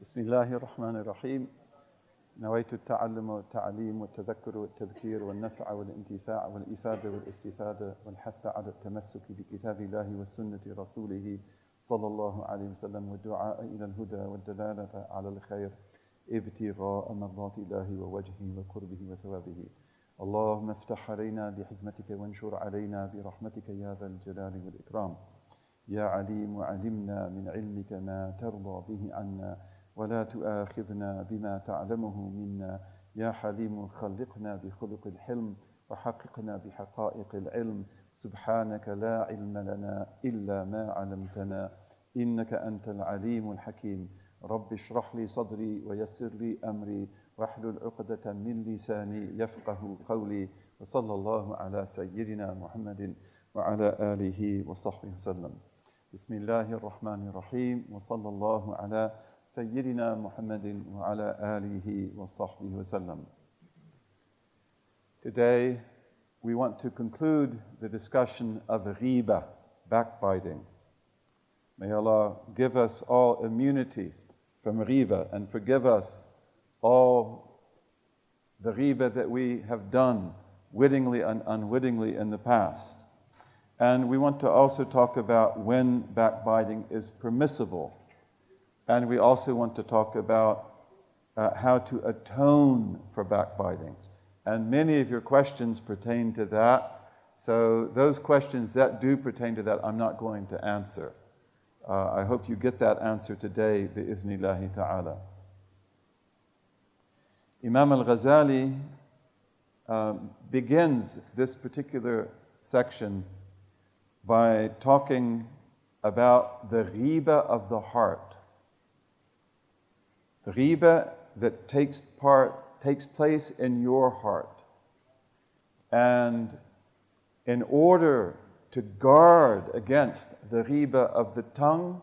بسم الله الرحمن الرحيم. نويت التعلم والتعليم والتذكر والتذكير والنفع والانتفاع والإفادة والاستفادة والحث على التمسك بكتاب الله وسنة رسوله صلى الله عليه وسلم والدعاء إلى الهدى والدلالة على الخير ابتغاء مرضات الله ووجهه وقربه وثوابه. اللهم افتح علينا بحكمتك وانشر علينا برحمتك يا ذا الجلال والإكرام. يا عليم علمنا من علمك ما ترضى به عنا ولا تؤاخذنا بما تعلمه منا. يا حليم خلقنا بخلق الحلم وحققنا بحقائق العلم. سبحانك لا علم لنا إلا ما علمتنا إنك أنت العليم الحكيم. رب اشرح لي صدري ويسر لي أمري واحلل عقدة من لساني يفقه قولي. وصلى الله على سيدنا محمد وعلى آله وصحبه وسلم. بسم الله الرحمن الرحيم وصلى الله على سيدنا محمد وعلى آله وصحبه وسلم. Today we want to conclude the discussion of ghiba, backbiting. May Allah give us all immunity from ghiba and forgive us all the ghiba that we have done wittingly and unwittingly in the past. And we want to also talk about when backbiting is permissible. And we also want to talk about how to atone for backbiting. And many of your questions pertain to that. So those questions that do pertain to that, I'm not going to answer. I hope you get that answer today, bi'ithnillahi ta'ala. Imam al-Ghazali begins this particular section by talking about the ghiba of the heart. The ghiba that takes place in your heart. And in order to guard against the ghiba of the tongue,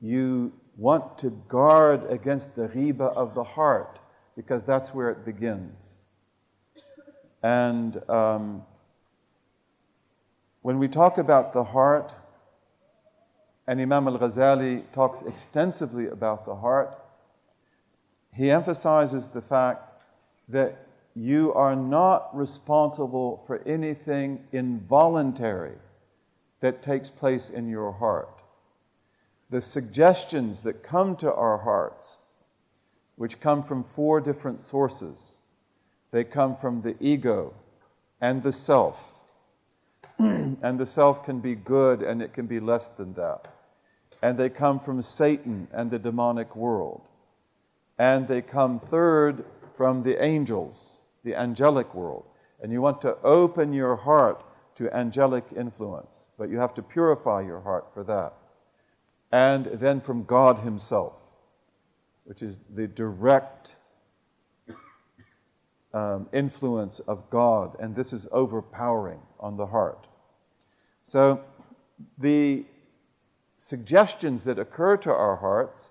you want to guard against the ghiba of the heart, because that's where it begins. And when we talk about the heart, and Imam al-Ghazali talks extensively about the heart, he emphasizes the fact that you are not responsible for anything involuntary that takes place in your heart. The suggestions that come to our hearts, which come from 4 different sources, they come from the ego and the self. And the self can be good and it can be less than that. And they come from Satan and the demonic world. And they come third from the angels, the angelic world. And you want to open your heart to angelic influence, but you have to purify your heart for that. And then from God Himself, which is the direct influence of God, and this is overpowering on the heart. So the suggestions that occur to our hearts,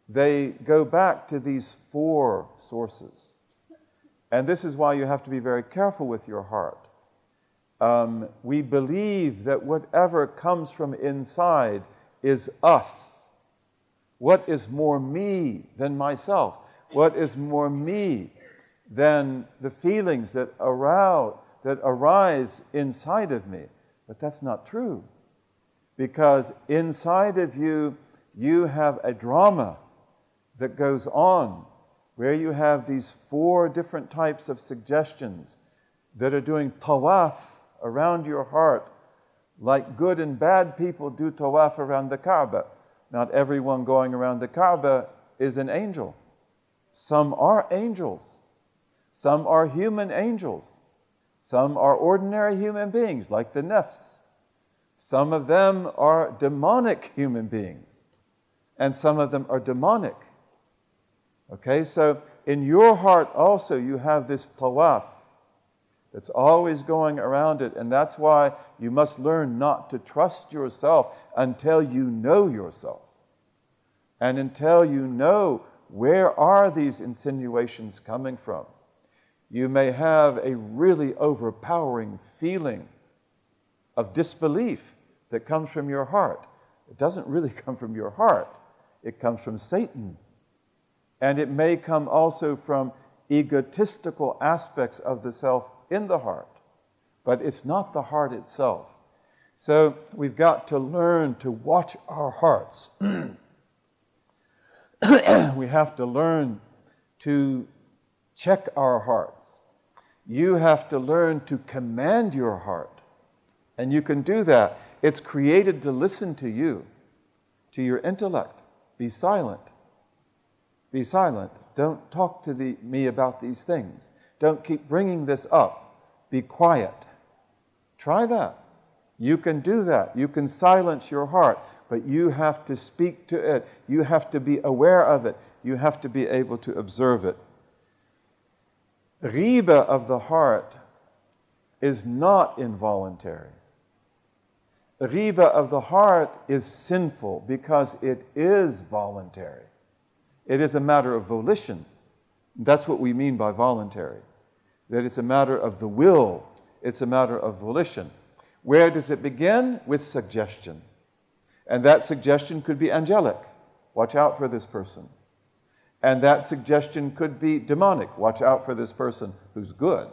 they go back to these 4 sources. And this is why you have to be very careful with your heart. We believe that whatever comes from inside is us. What is more me than myself? What is more me than the feelings that arise inside of me? But that's not true. Because inside of you, you have a drama that goes on where you have these 4 different types of suggestions that are doing tawaf around your heart, like good and bad people do tawaf around the Kaaba. Not everyone going around the Kaaba is an angel. Some are angels. Some are human angels. Some are ordinary human beings, like the nafs. Some of them are demonic human beings. And some of them are demonic. Okay, so in your heart also you have this tawaf that's always going around it. And that's why you must learn not to trust yourself until you know yourself. And until you know where are these insinuations coming from. You may have a really overpowering feeling of disbelief that comes from your heart. It doesn't really come from your heart. It comes from Satan. And it may come also from egotistical aspects of the self in the heart. But it's not the heart itself. So we've got to learn to watch our hearts. We have to learn to check our hearts. You have to learn to command your heart. And you can do that. It's created to listen to you, to your intellect. Be silent. Be silent. Don't talk to me about these things. Don't keep bringing this up. Be quiet. Try that. You can do that. You can silence your heart, but you have to speak to it. You have to be aware of it. You have to be able to observe it. Riba of the heart is not involuntary. Riba of the heart is sinful because it is voluntary. It is a matter of volition. That's what we mean by voluntary. That it's a matter of the will. It's a matter of volition. Where does it begin? With suggestion. And that suggestion could be angelic. Watch out for this person. And that suggestion could be demonic. Watch out for this person who's good.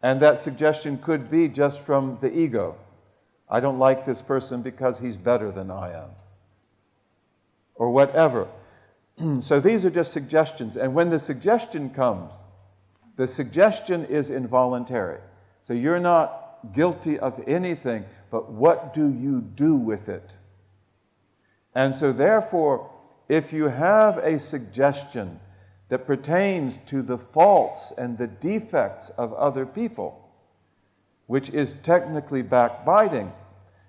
And that suggestion could be just from the ego. I don't like this person because he's better than I am. Or whatever. So these are just suggestions. And when the suggestion comes, the suggestion is involuntary. So you're not guilty of anything, but what do you do with it? And so therefore, if you have a suggestion that pertains to the faults and the defects of other people, which is technically backbiting,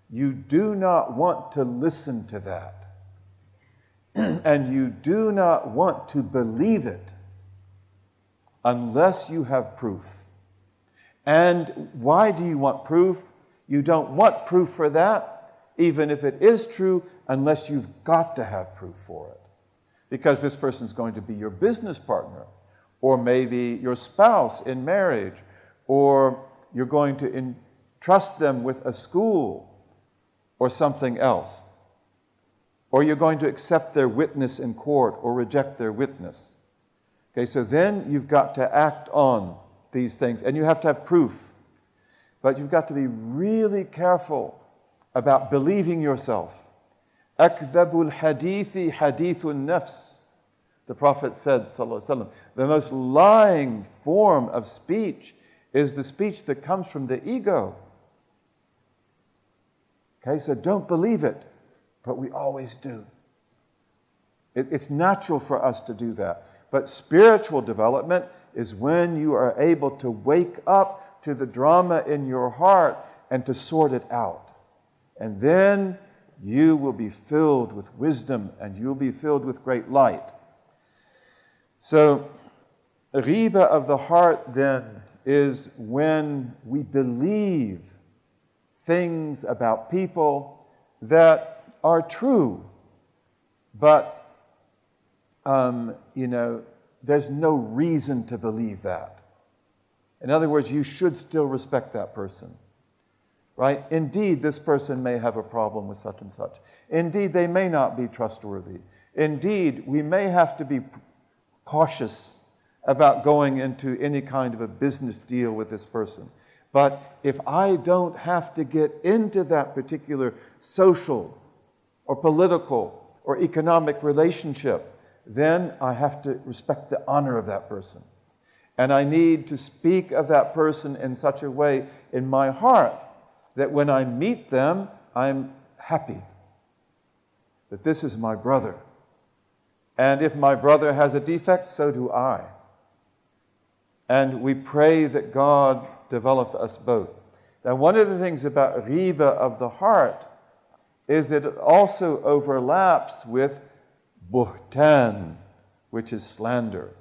you do not want to listen to that. And you do not want to believe it unless you have proof. And why do you want proof? You don't want proof for that, even if it is true, unless you've got to have proof for it. Because this person's going to be your business partner, or maybe your spouse in marriage, or you're going to entrust them with a school or something else. Or you're going to accept their witness in court or reject their witness. Okay, so then you've got to act on these things, and you have to have proof. But you've got to be really careful about believing yourself. Akdhabul hadithi hadithun nafs. The Prophet said, sallallahu alaihi wasallam, the most lying form of speech is the speech that comes from the ego. Okay, so don't believe it, but we always do. It's natural for us to do that. But spiritual development is when you are able to wake up to the drama in your heart and to sort it out. And then you will be filled with wisdom and you'll be filled with great light. So, riba of the heart then is when we believe things about people that are true, but there's no reason to believe that. In other words, you should still respect that person, right? Indeed, this person may have a problem with such and such. Indeed, they may not be trustworthy. Indeed, we may have to be cautious about going into any kind of a business deal with this person. But if I don't have to get into that particular social or political or economic relationship, then I have to respect the honor of that person. And I need to speak of that person in such a way in my heart that when I meet them, I'm happy that this is my brother. And if my brother has a defect, so do I. And we pray that God develop us both. Now, one of the things about riba of the heart is that it also overlaps with buhtan, which is slander.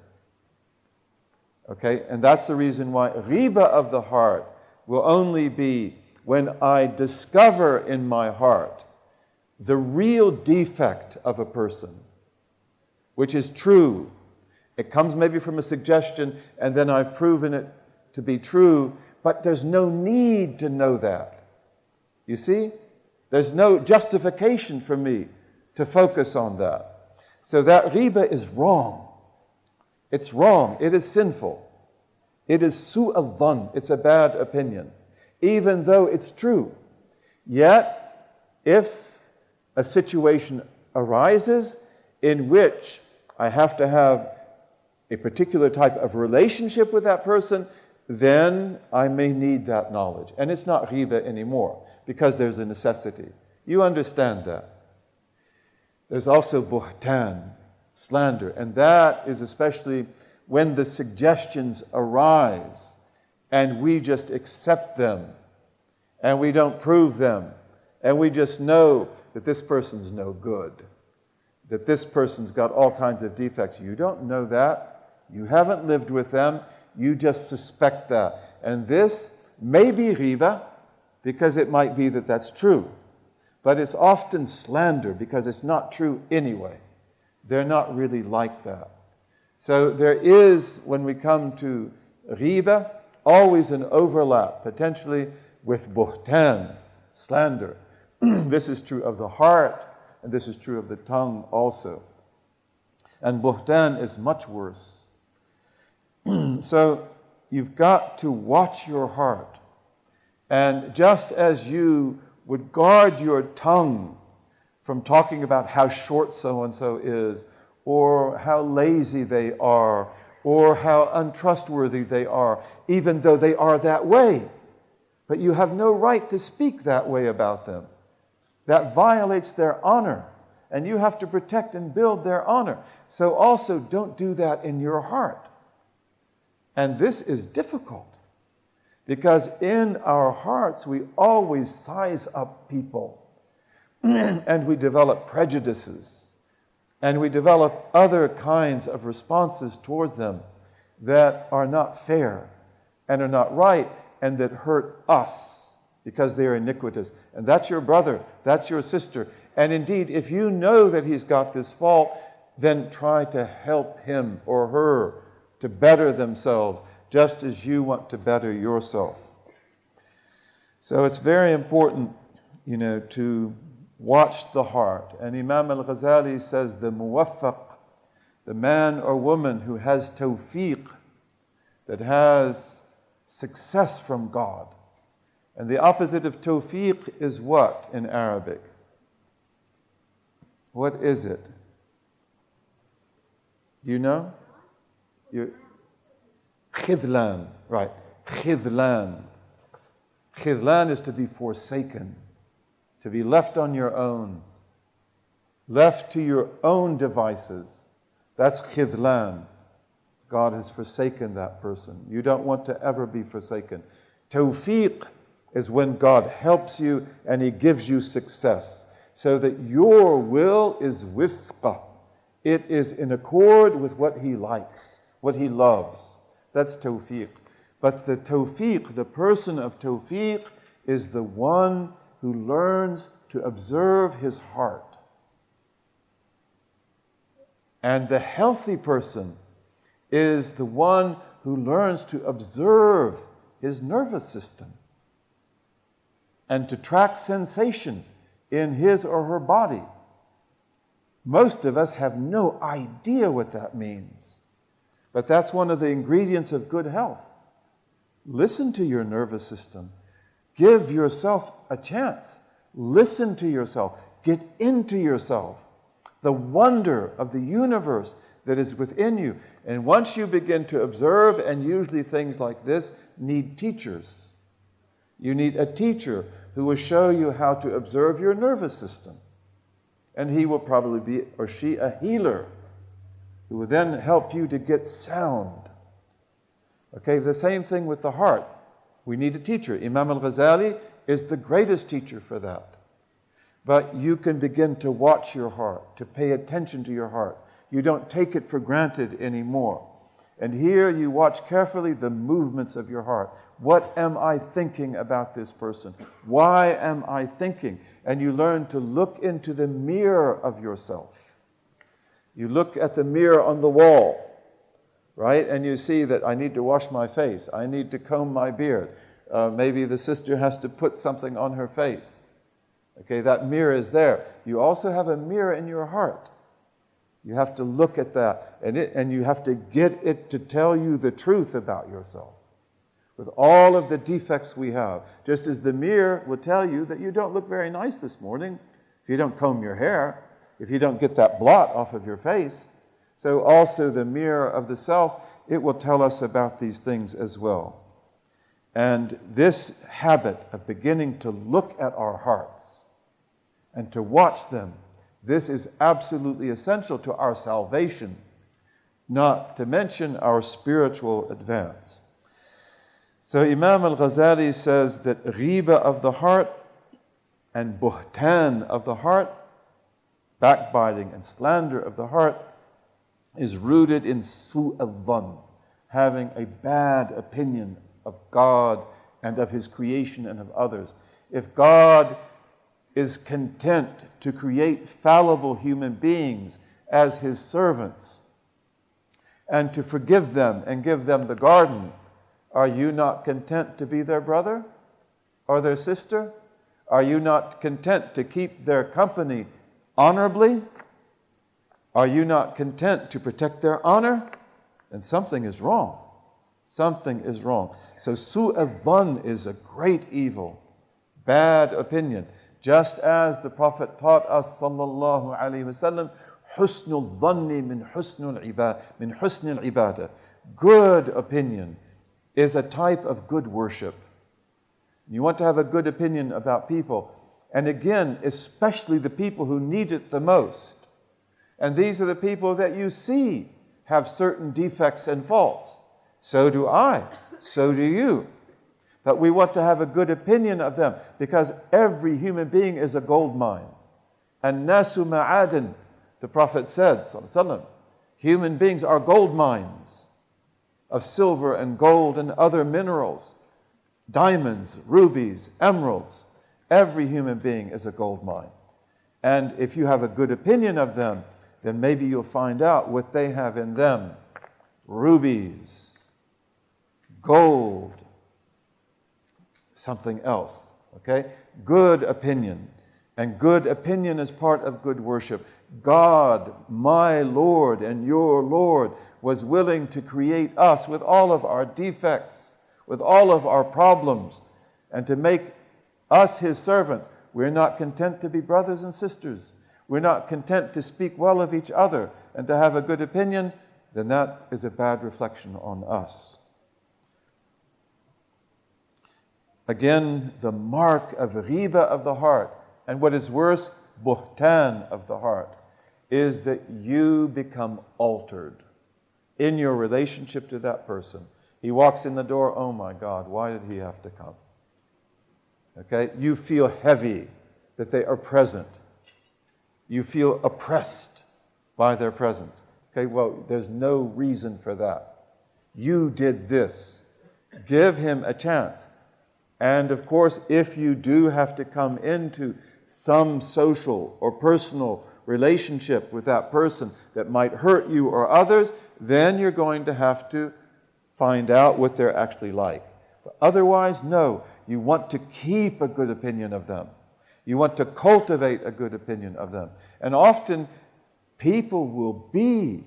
Okay, and that's the reason why riba of the heart will only be when I discover in my heart the real defect of a person, which is true. It comes maybe from a suggestion, and then I've proven it to be true, but there's no need to know that. You see? There's no justification for me to focus on that. So that riba is wrong. It's wrong. It is sinful. It is su'al dhann. It's a bad opinion, even though it's true. Yet, if a situation arises in which I have to have a particular type of relationship with that person, then I may need that knowledge. And it's not riba anymore, because there's a necessity. You understand that. There's also buhtan, slander, and that is especially when the suggestions arise and we just accept them and we don't prove them and we just know that this person's no good, that this person's got all kinds of defects. You don't know that. You haven't lived with them. You just suspect that. And this may be riba because it might be that that's true. But it's often slander because it's not true anyway. They're not really like that. So there is, when we come to riba, always an overlap, potentially with buhtan, slander. This is true of the heart, and this is true of the tongue also. And buhtan is much worse. So you've got to watch your heart. And just as you would guard your tongue from talking about how short so-and-so is, or how lazy they are, or how untrustworthy they are, even though they are that way. But you have no right to speak that way about them. That violates their honor, and you have to protect and build their honor. So also don't do that in your heart. And this is difficult, because in our hearts we always size up people, and we develop prejudices. And we develop other kinds of responses towards them that are not fair and are not right and that hurt us because they are iniquitous. And that's your brother, that's your sister. And indeed, if you know that he's got this fault, then try to help him or her to better themselves, just as you want to better yourself. So it's very important, to watch the heart. And Imam al-Ghazali says the muwaffaq, the man or woman who has tawfiq, that has success from God. And the opposite of tawfiq is what in Arabic? What is it? Do you know? Khidlan, right. Khidlan. Khidlan is to be forsaken, to be left on your own, left to your own devices. That's khidlan. God has forsaken that person. You don't want to ever be forsaken. Tawfiq is when God helps you and He gives you success, so that your will is wifqa. It is in accord with what He likes, what He loves. That's tawfiq. But the tawfiq, the person of tawfiq, is the one who learns to observe his heart. And the healthy person is the one who learns to observe his nervous system and to track sensation in his or her body. Most of us have no idea what that means. But that's one of the ingredients of good health. Listen to your nervous system. Give yourself a chance. Listen to yourself. Get into yourself. The wonder of the universe that is within you. And once you begin to observe, and usually things like this need teachers. You need a teacher who will show you how to observe your nervous system. And he will probably be, or she, a healer who will then help you to get sound. Okay, the same thing with the heart. We need a teacher. Imam al-Ghazali is the greatest teacher for that. But you can begin to watch your heart, to pay attention to your heart. You don't take it for granted anymore. And here you watch carefully the movements of your heart. What am I thinking about this person? Why am I thinking? And you learn to look into the mirror of yourself. You look at the mirror on the wall, right? And you see that I need to wash my face. I need to comb my beard. Maybe the sister has to put something on her face. Okay, that mirror is there. You also have a mirror in your heart. You have to look at that, and you have to get it to tell you the truth about yourself. With all of the defects we have, just as the mirror will tell you that you don't look very nice this morning if you don't comb your hair, if you don't get that blot off of your face. So also the mirror of the self, it will tell us about these things as well. And this habit of beginning to look at our hearts and to watch them, this is absolutely essential to our salvation, not to mention our spiritual advance. So Imam al-Ghazali says that ghiba of the heart and buhtan of the heart, backbiting and slander of the heart, is rooted in su'adhan, having a bad opinion of God and of His creation and of others. If God is content to create fallible human beings as His servants and to forgive them and give them the garden, are you not content to be their brother or their sister? Are you not content to keep their company honorably? Are you not content to protect their honor? Then something is wrong. Something is wrong. So su'adhan is a great evil, bad opinion. Just as the Prophet taught us, sallallahu alaihi wasallam, husnul dhanni min husnul ibadah. Good opinion is a type of good worship. You want to have a good opinion about people, and again, especially the people who need it the most. And these are the people that you see have certain defects and faults. So do I. So do you. But we want to have a good opinion of them because every human being is a gold mine. And nasu ma'adin, the Prophet said, sallallahu alaihi wasallam, human beings are gold mines of silver and gold and other minerals, diamonds, rubies, emeralds. Every human being is a gold mine. And if you have a good opinion of them, then maybe you'll find out what they have in them. Rubies, gold, something else, okay? Good opinion. And good opinion is part of good worship. God, my Lord and your Lord, was willing to create us with all of our defects, with all of our problems, and to make us His servants. We're not content to be brothers and sisters. We're not content to speak well of each other and to have a good opinion. Then that is a bad reflection on us. Again, the mark of ghiba of the heart, and what is worse, buhtan of the heart, is that you become altered in your relationship to that person. He walks in the door, oh my God, why did he have to come? Okay, you feel heavy that they are present. You feel oppressed by their presence. Okay, well, there's no reason for that. You did this. Give him a chance. And of course, if you do have to come into some social or personal relationship with that person that might hurt you or others, then you're going to have to find out what they're actually like. But otherwise, no. You want to keep a good opinion of them. You want to cultivate a good opinion of them. And often, people will be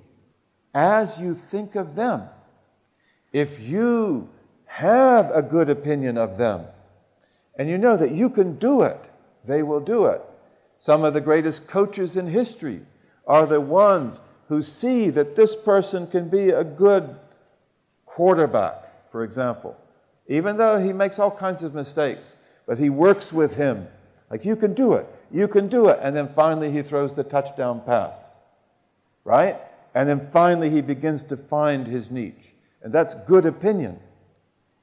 as you think of them. If you have a good opinion of them, and you know that you can do it, they will do it. Some of the greatest coaches in history are the ones who see that this person can be a good quarterback, for example. Even though he makes all kinds of mistakes, but he works with him. Like, you can do it, you can do it. And then finally he throws the touchdown pass, right? And then finally he begins to find his niche. And that's good opinion.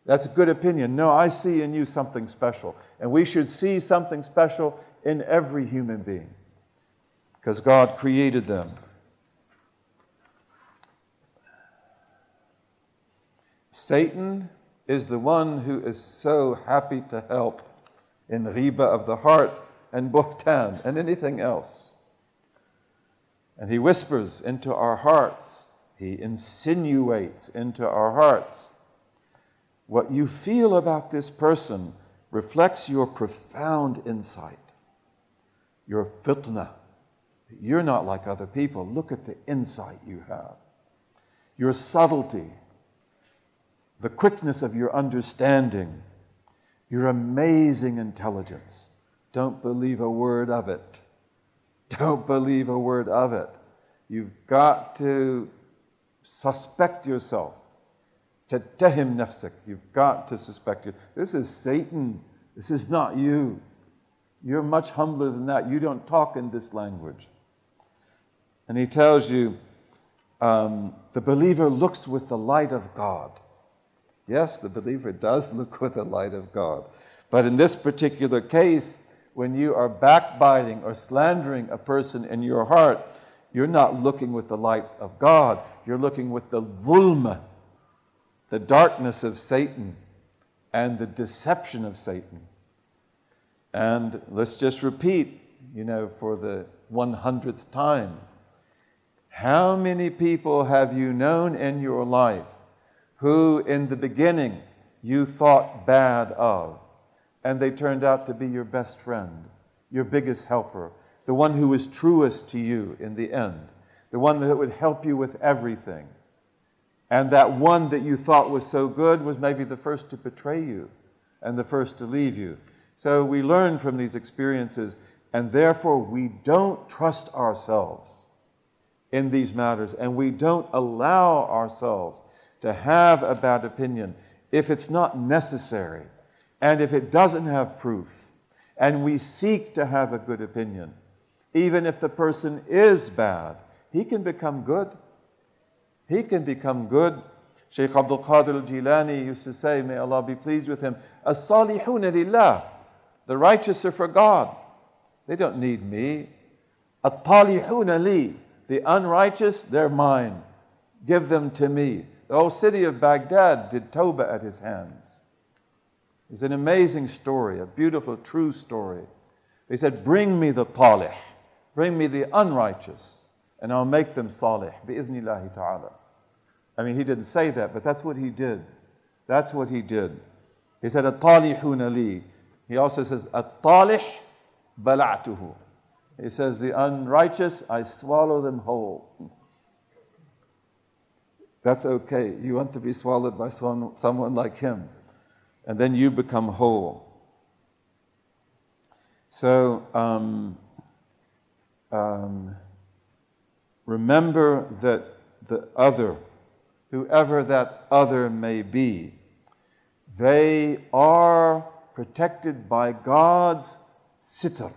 That's good opinion. No, I see in you something special. And we should see something special in every human being because God created them. Satan is the one who is so happy to help in ghiba of the heart and buhtan and anything else. And he whispers into our hearts. He insinuates into our hearts. What you feel about this person reflects your profound insight. your fitna. You're not like other people. Look at the insight you have. Your subtlety, the quickness of your understanding, your amazing intelligence. Don't believe a word of it. Don't believe a word of it. You've got to suspect yourself. Tattahim nafsak. You've got to suspect you. This is Satan. This is not you. You're much humbler than that. You don't talk in this language. And he tells you, the believer looks with the light of God. Yes, the believer does look with the light of God. But in this particular case, when you are backbiting or slandering a person in your heart, you're not looking with the light of God. You're looking with the dhulma, the darkness of Satan and the deception of Satan. And let's just repeat, for the 100th time. How many people have you known in your life who in the beginning you thought bad of, and they turned out to be your best friend, your biggest helper, the one who was truest to you in the end, the one that would help you with everything. And that one that you thought was so good was maybe the first to betray you and the first to leave you. So we learn from these experiences, and therefore we don't trust ourselves in these matters, and we don't allow ourselves to have a bad opinion if it's not necessary, and if it doesn't have proof, and we seek to have a good opinion. Even if the person is bad, he can become good. He can become good. Shaykh Abdul Qadir al-Jilani used to say, may Allah be pleased with him, as-salihuna lillah, the righteous are for God. They don't need me. At-talihuna li, the unrighteous, they're mine. Give them to me. The whole city of Baghdad did tawbah at his hands. It's an amazing story, a beautiful, true story. They said, bring me the talih, bring me the unrighteous, and I'll make them salih, bi'idhnillahi ta'ala. I mean, he didn't say that, but that's what he did. That's what he did. He said, at-talihuna li. He also says, at-talih bala'tuhu. He says, the unrighteous, I swallow them whole. That's okay. You want to be swallowed by someone like him. And then you become whole. So, remember that the other, whoever that other may be, they are protected by God's sitr,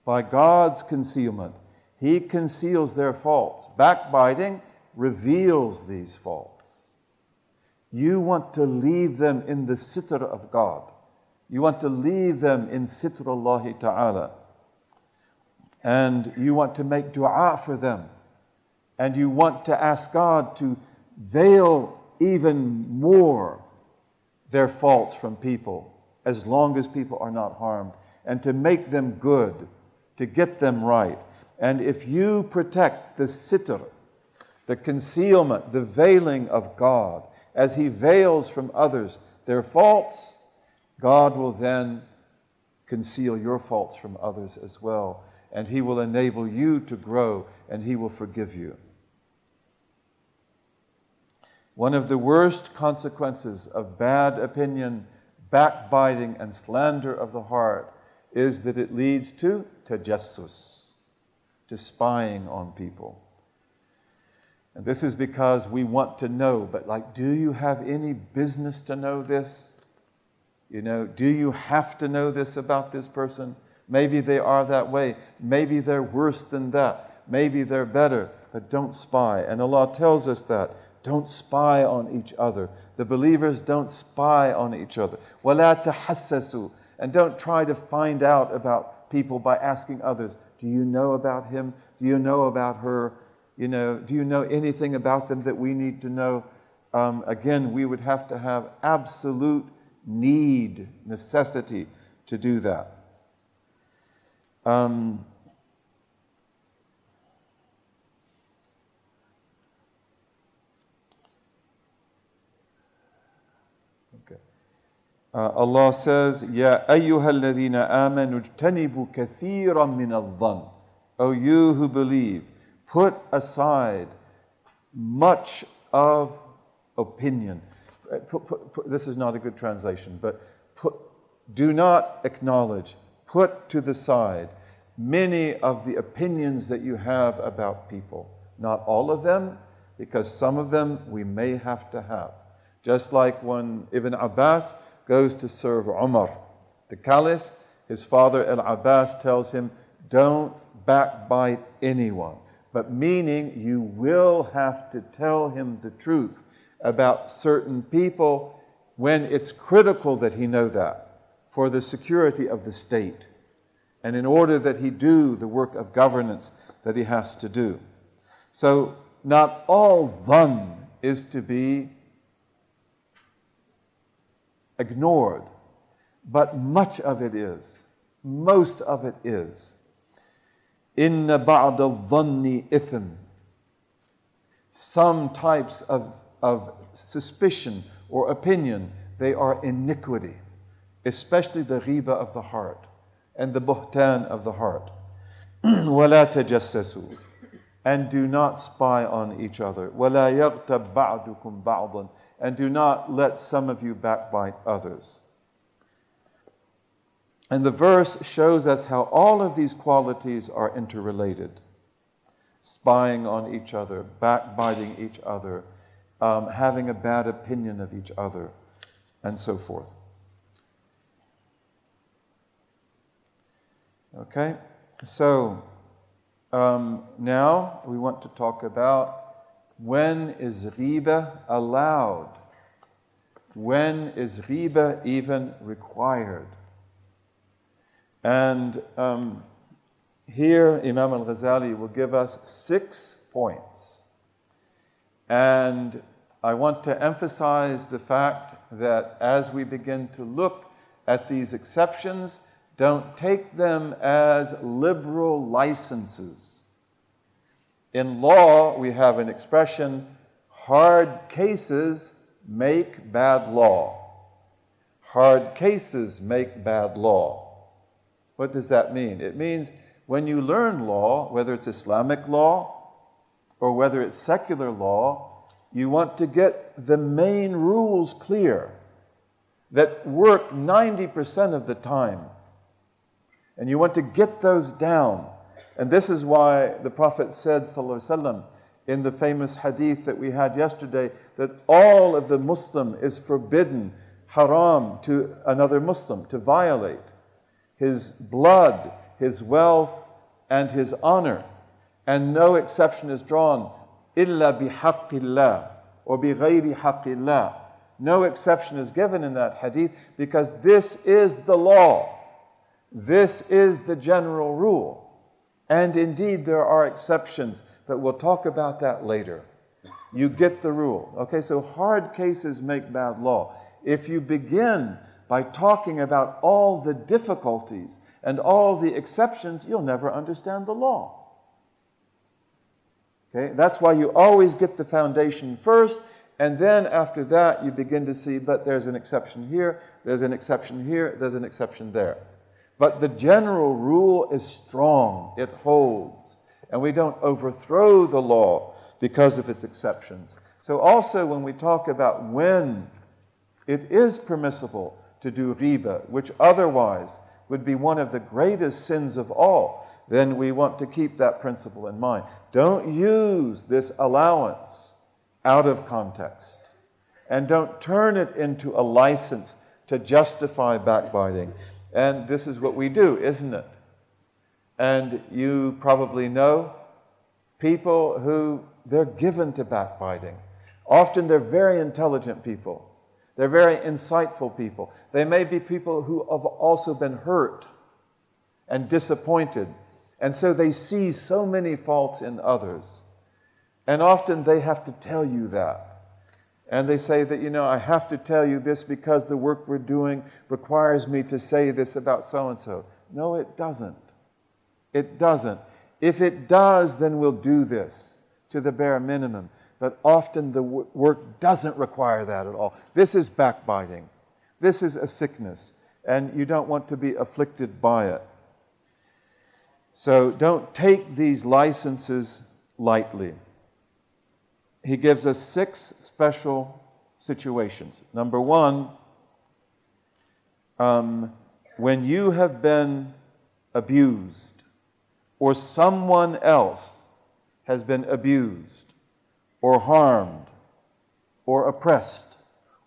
by God's concealment. He conceals their faults. Backbiting reveals these faults. You want to leave them in the sitr of God. You want to leave them in sitr Allah Ta'ala. And you want to make dua for them. And you want to ask God to veil even more their faults from people, as long as people are not harmed, and to make them good, to get them right. And if you protect the sitr, the concealment, the veiling of God, as He veils from others their faults, God will then conceal your faults from others as well. And He will enable you to grow, and He will forgive you. One of the worst consequences of bad opinion, backbiting, and slander of the heart is that it leads to tajassus, to spying on people. And this is because we want to know, but do you have any business to know this? Do you have to know this about this person? Maybe they are that way. Maybe they're worse than that. Maybe they're better. But don't spy. And Allah tells us that. Don't spy on each other. The believers don't spy on each other. وَلَا تَحَسَّسُوا. And don't try to find out about people by asking others, do you know about him? Do you know about her? Do you know anything about them that we need to know? Again, we would have to have absolute necessity to do that. Okay. Allah says, Ya ayyuhal ladhina amanu ijtanibu kathiran min al-dhann. O you who believe, put aside much of opinion. This is not a good translation, but do not acknowledge, put to the side many of the opinions that you have about people. Not all of them, because some of them we may have to have. Just like when Ibn Abbas goes to serve Umar, the Caliph, his father Al-Abbas tells him, don't backbite anyone. But meaning you will have to tell him the truth about certain people when it's critical that he know that for the security of the state and in order that he do the work of governance that he has to do. So not all dhann is to be ignored, but much of it is. Most of it is. Inna ba'da al-dhanni ithm. Some types of suspicion or opinion, they are iniquity, especially the ghiba of the heart and the buhtan of the heart. وَلَا تَجَسَّسُوا. And do not spy on each other. وَلَا يَغْتَبْ بَعْدُكُمْ بَعْضًا. And do not let some of you backbite others. And the verse shows us how all of these qualities are interrelated. Spying on each other, backbiting each other, having a bad opinion of each other, and so forth. Okay, so now we want to talk about when is ghiba allowed? When is ghiba even required? And here Imam al-Ghazali will give us 6 points. And I want to emphasize the fact that as we begin to look at these exceptions, don't take them as liberal licenses. In law, we have an expression, hard cases make bad law. Hard cases make bad law. What does that mean? It means when you learn law, whether it's Islamic law or whether it's secular law, you want to get the main rules clear that work 90% of the time. And you want to get those down. And this is why the Prophet said, sallallahu alaihi wasallam, in the famous hadith that we had yesterday, that all of the Muslim is forbidden, haram, to another Muslim, to violate his blood, his wealth, and his honor. And no exception is drawn, illa bihaqqillah, or bighayri haqqillah. No exception is given in that hadith because this is the law. This is the general rule. And indeed, there are exceptions, but we'll talk about that later. You get the rule. Okay, so hard cases make bad law. If you begin by talking about all the difficulties and all the exceptions, you'll never understand the law. Okay, that's why you always get the foundation first, and then after that you begin to see, but there's an exception here, there's an exception here, there's an exception there. But the general rule is strong, it holds, and we don't overthrow the law because of its exceptions. So also when we talk about when it is permissible to do ghiba, which otherwise would be one of the greatest sins of all, then we want to keep that principle in mind. Don't use this allowance out of context, and don't turn it into a license to justify backbiting. And this is what we do, isn't it? And you probably know people who they're given to backbiting. Often they're very intelligent people. They're very insightful people. They may be people who have also been hurt and disappointed. And so they see so many faults in others. And often they have to tell you that. And they say that, I have to tell you this because the work we're doing requires me to say this about so-and-so. No, it doesn't. It doesn't. If it does, then we'll do this to the bare minimum. But often the work doesn't require that at all. This is backbiting. This is a sickness, and you don't want to be afflicted by it. So don't take these licenses lightly. He gives us 6 special situations. Number 1, when you have been abused, or someone else has been abused, or harmed, or oppressed,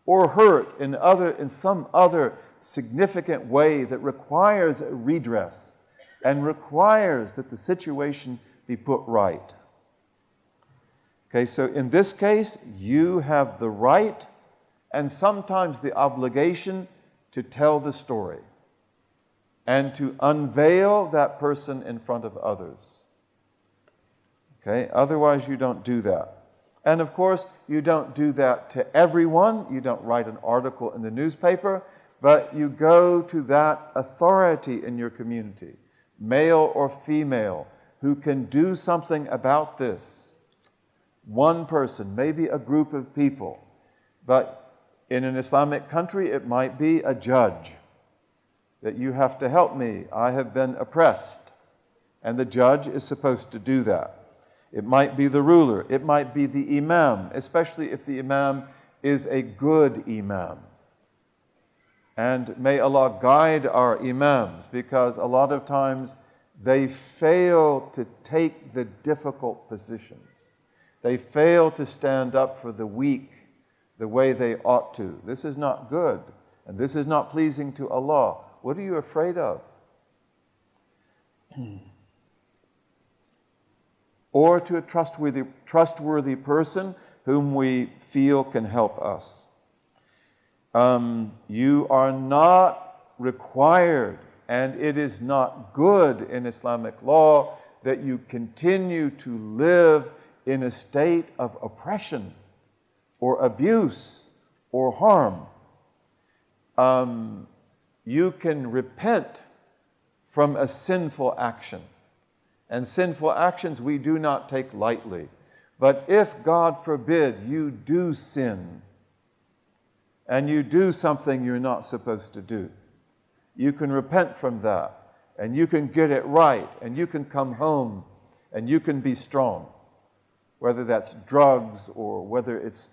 or hurt in some other significant way that requires a redress and requires that the situation be put right. Okay, so in this case, you have the right and sometimes the obligation to tell the story and to unveil that person in front of others. Okay, otherwise you don't do that. And of course, you don't do that to everyone. You don't write an article in the newspaper, but you go to that authority in your community, male or female, who can do something about this. One person, maybe a group of people, but in an Islamic country, it might be a judge, that you have to help me. I have been oppressed. And the judge is supposed to do that. It might be the ruler. It might be the imam, especially if the imam is a good imam. And may Allah guide our imams, because a lot of times they fail to take the difficult positions. They fail to stand up for the weak the way they ought to. This is not good, and this is not pleasing to Allah. What are you afraid of? Or to a trustworthy person whom we feel can help us. You are not required, and it is not good in Islamic law that you continue to live in a state of oppression or abuse or harm. You can repent from a sinful action. And sinful actions we do not take lightly. But if, God forbid, you do sin, and you do something you're not supposed to do, you can repent from that, and you can get it right, and you can come home, and you can be strong. Whether that's drugs, or whether it's,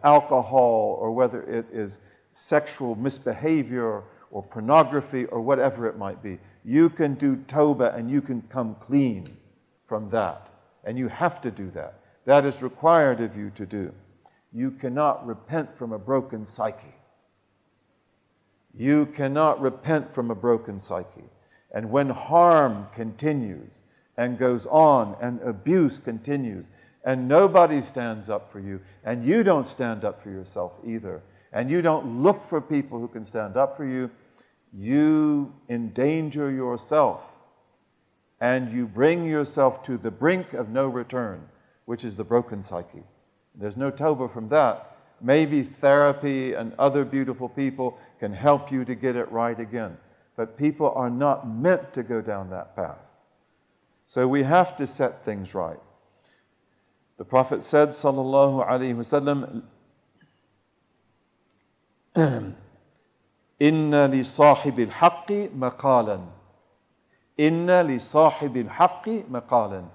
alcohol, or whether it is sexual misbehavior, or pornography, or whatever it might be. You can do tawbah and you can come clean from that. And you have to do that. That is required of you to do. You cannot repent from a broken psyche. You cannot repent from a broken psyche. And when harm continues and goes on and abuse continues and nobody stands up for you and you don't stand up for yourself either and you don't look for people who can stand up for you, you endanger yourself and you bring yourself to the brink of no return, which is the broken psyche. There's no tawbah from that. Maybe therapy and other beautiful people can help you to get it right again. But people are not meant to go down that path. So we have to set things right. The Prophet said, sallallahu alaihi wasallam, Inna li sahibil haqqi maqalan. Inna li sahibil haqqi maqalan.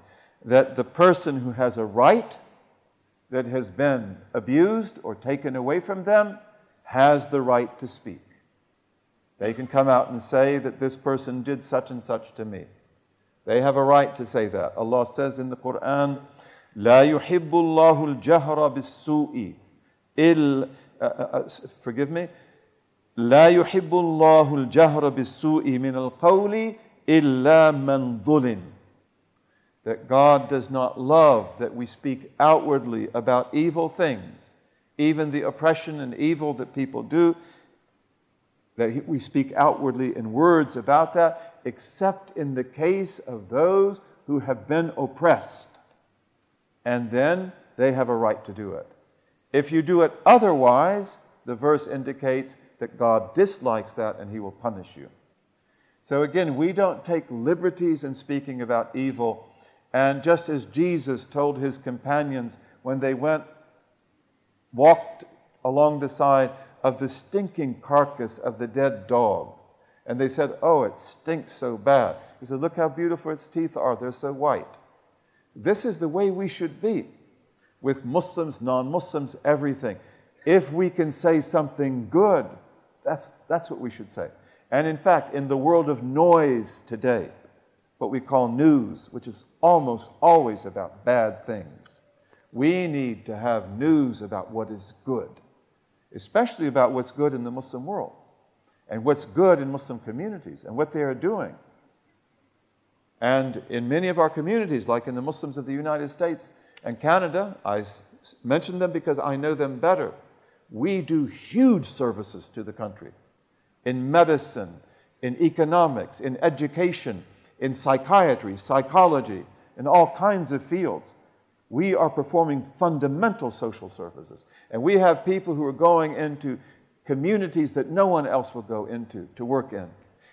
That the person who has a right that has been abused or taken away from them has the right to speak. They can come out and say that this person did such and such to me. They have a right to say that. Allah says in the Quran, La yuhibbu Allahu al-jahra bis-su'i. Forgive me. لا يحب الله الجهر بالسوء من القول إلا من ظلم. That God does not love that we speak outwardly about evil things, even the oppression and evil that people do, that we speak outwardly in words about that, except in the case of those who have been oppressed. And then they have a right to do it. If you do it otherwise, the verse indicates that God dislikes that and He will punish you. So again, we don't take liberties in speaking about evil. And just as Jesus told His companions when they walked along the side of the stinking carcass of the dead dog. And they said, oh, it stinks so bad. He said, look how beautiful its teeth are. They're so white. This is the way we should be with Muslims, non-Muslims, everything. If we can say something good, that's what we should say. And in fact, in the world of noise today, what we call news, which is almost always about bad things, we need to have news about what is good, especially about what's good in the Muslim world and what's good in Muslim communities and what they are doing. And in many of our communities, like in the Muslims of the United States and Canada, I mention them because I know them better. We do huge services to the country in medicine, in economics, in education, in psychiatry, psychology, in all kinds of fields. We are performing fundamental social services. And we have people who are going into communities that no one else will go into to work in,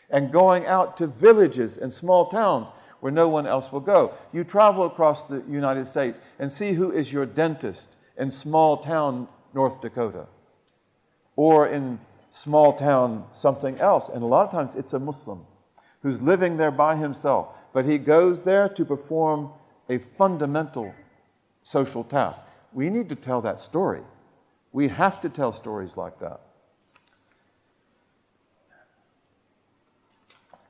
and going out to villages and small towns where no one else will go. You travel across the United States and see who is your dentist in small town North Dakota or in small town something else. And a lot of times it's a Muslim who's living there by himself, but he goes there to perform a fundamental social task. We need to tell that story. We have to tell stories like that.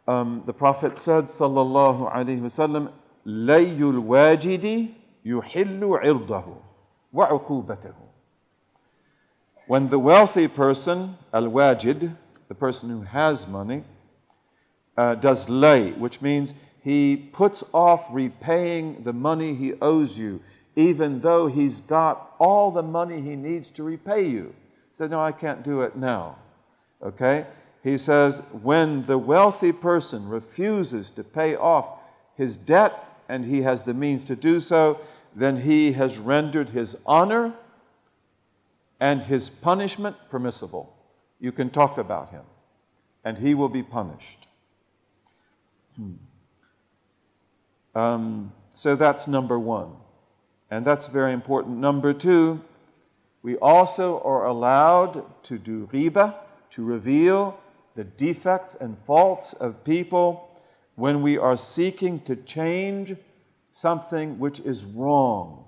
The Prophet said, sallallahu alaihi wasallam, "Layul wajidi yuhillu irdahu wa uqubatahu." When the wealthy person, al-wajid, the person who has money, does lay, which means he puts off repaying the money he owes you, even though he's got all the money he needs to repay you. He said, no, I can't do it now. Okay? He says, when the wealthy person refuses to pay off his debt and he has the means to do so, then he has rendered his honor and his punishment permissible. You can talk about him, and he will be punished. So that's number one. And that's very important. Number two, we also are allowed to do ghibah, to reveal the defects and faults of people when we are seeking to change something which is wrong,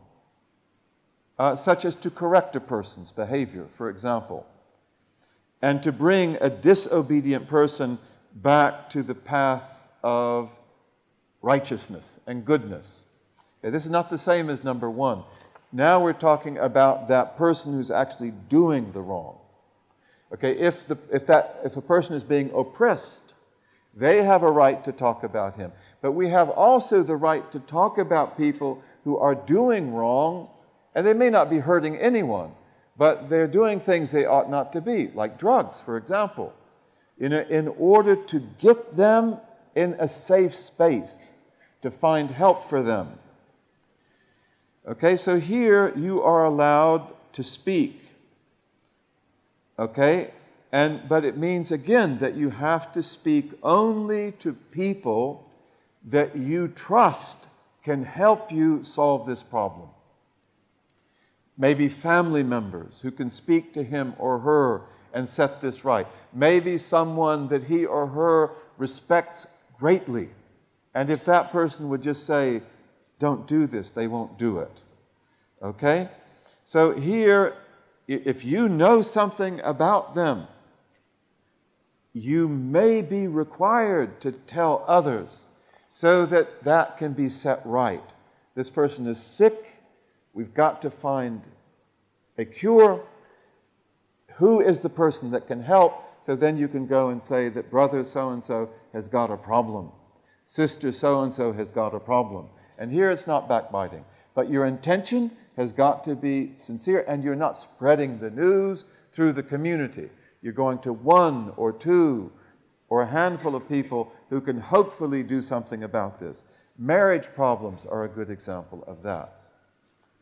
such as to correct a person's behavior, for example, and to bring a disobedient person back to the path of righteousness and goodness. Okay, this is not the same as number one. Now we're talking about that person who's actually doing the wrong. Okay, if a person is being oppressed, they have a right to talk about him. But we have also the right to talk about people who are doing wrong, and they may not be hurting anyone, but they're doing things they ought not to be, like drugs, for example, in order to get them in a safe space, to find help for them. Okay, so here you are allowed to speak. Okay, but it means again that you have to speak only to people that you trust can help you solve this problem. Maybe family members who can speak to him or her and set this right. Maybe someone that he or her respects greatly. And if that person would just say, don't do this, they won't do it. Okay? So here, if you know something about them, you may be required to tell others so that that can be set right. This person is sick. We've got to find a cure. Who is the person that can help? So then you can go and say that brother so-and-so has got a problem. Sister so-and-so has got a problem. And here it's not backbiting. But your intention has got to be sincere, and you're not spreading the news through the community. You're going to one or two or a handful of people who can hopefully do something about this. Marriage problems are a good example of that.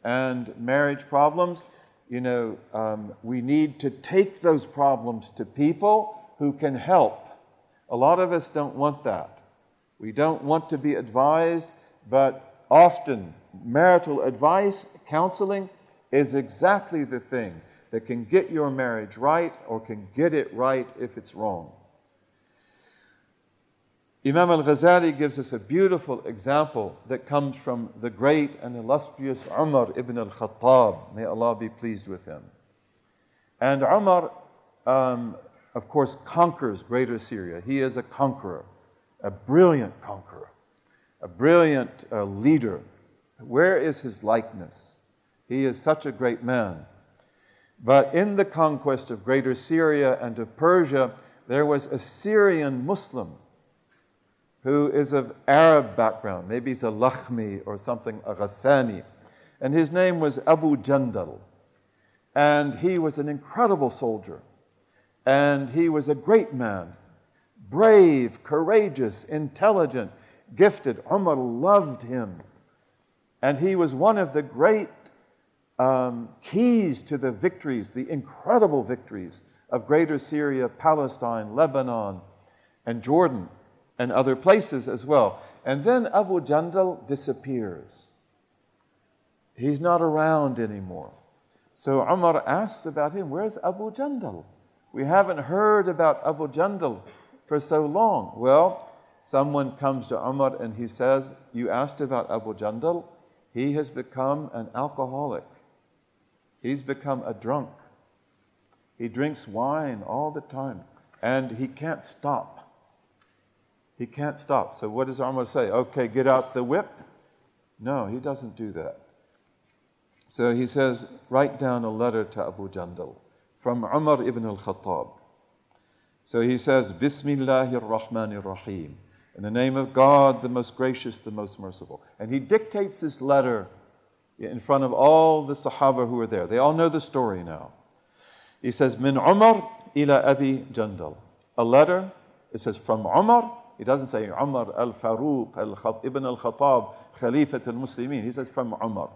And marriage problems, we need to take those problems to people who can help. A lot of us don't want that. We don't want to be advised, but often marital advice, counseling, is exactly the thing that can get your marriage right or can get it right if it's wrong. Imam al-Ghazali gives us a beautiful example that comes from the great and illustrious Umar ibn al-Khattab. May Allah be pleased with him. And Umar, of course, conquers Greater Syria. He is a conqueror, a brilliant conqueror, a brilliant leader. Where is his likeness? He is such a great man. But in the conquest of Greater Syria and of Persia, there was a Syrian Muslim who is of Arab background. Maybe he's a Lakhmi or something, a Ghassani. And his name was Abu Jandal. And he was an incredible soldier. And he was a great man, brave, courageous, intelligent, gifted. Umar loved him. And he was one of the great keys to the victories, the incredible victories of Greater Syria, Palestine, Lebanon, and Jordan, and other places as well. And then Abu Jandal disappears. He's not around anymore. So Umar asks about him, where's Abu Jandal? We haven't heard about Abu Jandal for so long. Well, someone comes to Umar and he says, you asked about Abu Jandal? He has become an alcoholic. He's become a drunk. He drinks wine all the time and he can't stop. He can't stop. So what does Umar say? Okay, get out the whip? No, he doesn't do that. So he says, write down a letter to Abu Jandal from Umar ibn al-Khattab. So he says, Bismillahir Rahmanir Rahim. In the name of God, the most gracious, the most merciful. And he dictates this letter in front of all the Sahaba who were there. They all know the story now. He says, Min Umar ila Abi Jandal. A letter, it says from Umar. He doesn't say Umar al-Faruq ibn al-Khattab, Khalifat al-Muslimin. He says from Umar.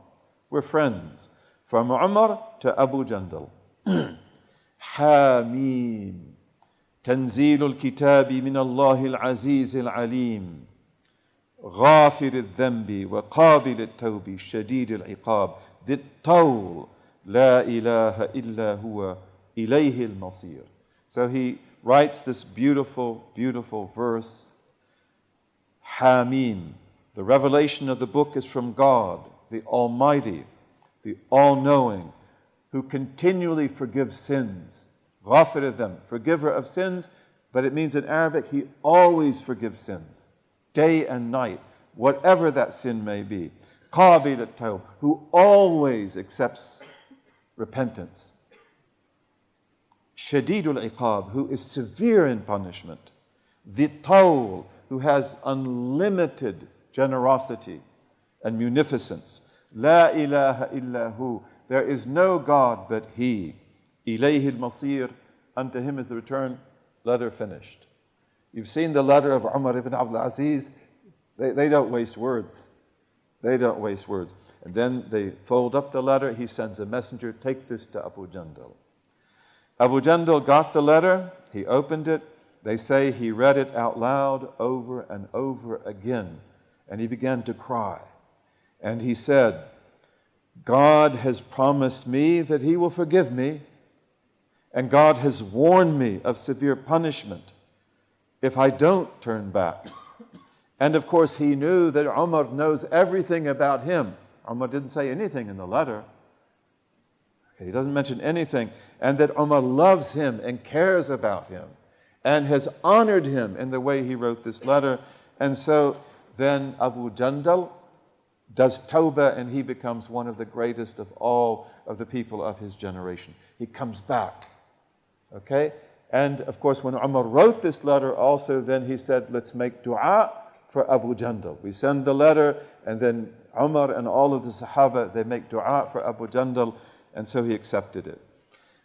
We're friends. From Umar to Abu Jandal. Hamim. تنزيل الكتاب من الله العزيز العليم غافر الذنب وقابل التوب شديد العقاب ذي الطول لا إله إلا هو إليه المصير. So he writes this beautiful, beautiful verse. Hamim. The revelation of the book is from God, the Almighty, the All-Knowing, who continually forgives sins. Ghafir them, forgiver of sins, but it means in Arabic, he always forgives sins, day and night, whatever that sin may be. Qabil at-tawb, who always accepts repentance. Shadidul iqab, who is severe in punishment. The tawl, who has unlimited generosity and munificence. La ilaha illahu, there is no God but He. Ilayhi al-masir, unto Him is the return. Letter finished. You've seen the letter of Umar ibn Abdul Aziz. They don't waste words. They don't waste words. And then they fold up the letter. He sends a messenger, take this to Abu Jandal. Abu Jandal got the letter. He opened it. They say he read it out loud over and over again. And he began to cry. And he said, God has promised me that He will forgive me. And God has warned me of severe punishment if I don't turn back. And of course, he knew that Umar knows everything about him. Umar didn't say anything in the letter. He doesn't mention anything. And that Umar loves him and cares about him and has honored him in the way he wrote this letter. And so then Abu Jandal does tawbah and he becomes one of the greatest of all of the people of his generation. He comes back. Okay? And of course, when Umar wrote this letter also, then he said, let's make dua for Abu Jandal. We send the letter, and then Umar and all of the Sahaba, they make dua for Abu Jandal, and so he accepted it.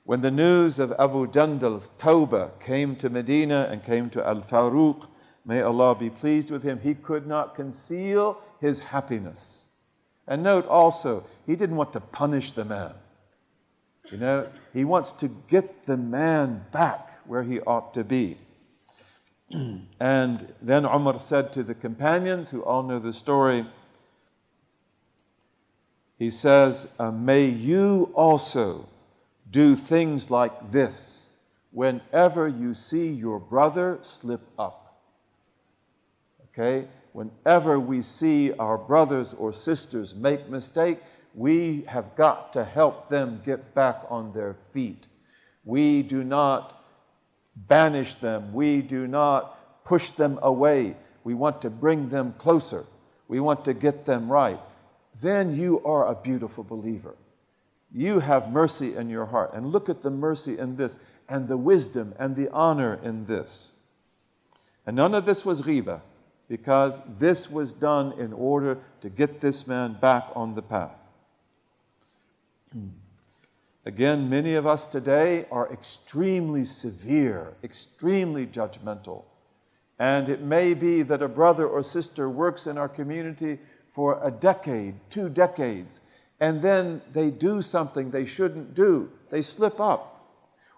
When the news of Abu Jandal's tawbah came to Medina and came to Al-Faruq, may Allah be pleased with him, he could not conceal his happiness. And note also, he didn't want to punish the man. You know, he wants to get the man back where he ought to be. And then Umar said to the companions, who all know the story, he says, may you also do things like this whenever you see your brother slip up. Okay? Whenever we see our brothers or sisters make mistake, we have got to help them get back on their feet. We do not banish them. We do not push them away. We want to bring them closer. We want to get them right. Then you are a beautiful believer. You have mercy in your heart. And look at the mercy in this, and the wisdom and the honor in this. And none of this was ghibah, because this was done in order to get this man back on the path. Again, many of us today are extremely severe, extremely judgmental. And it may be that a brother or sister works in our community for a decade, 2 decades, and then they do something they shouldn't do. They slip up.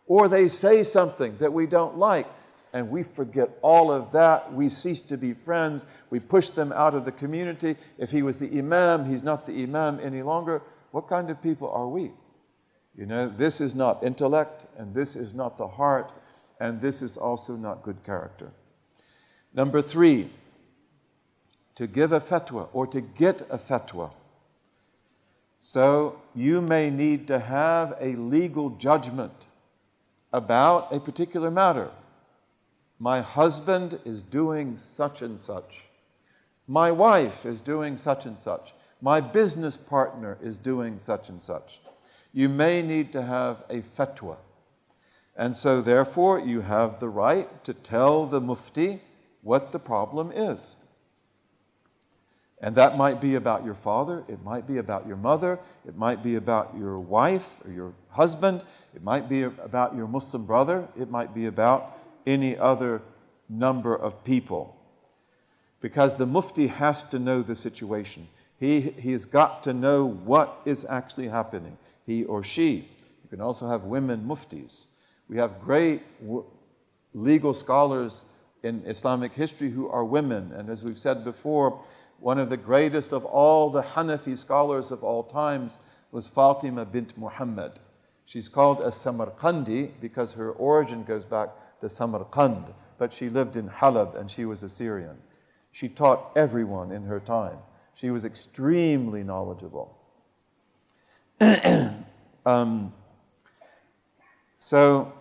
Or they say something that we don't like, and we forget all of that. We cease to be friends. We push them out of the community. If he was the imam, he's not the imam any longer. What kind of people are we? You know, this is not intellect, and this is not the heart, and this is also not good character. Number 3, to give a fatwa or to get a fatwa. So you may need to have a legal judgment about a particular matter. My husband is doing such and such. My wife is doing such and such. My business partner is doing such and such. You may need to have a fatwa. And so therefore you have the right to tell the mufti what the problem is. And that might be about your father, it might be about your mother, it might be about your wife or your husband, it might be about your Muslim brother, it might be about any other number of people. Because the mufti has to know the situation. He's got to know what is actually happening, he or she. You can also have women muftis. We have great legal scholars in Islamic history who are women. And as we've said before, one of the greatest of all the Hanafi scholars of all times was Fatima bint Muhammad. She's called a Samarqandi because her origin goes back to Samarqand, but she lived in Halab and she was a Syrian. She taught everyone in her time. She was extremely knowledgeable. So,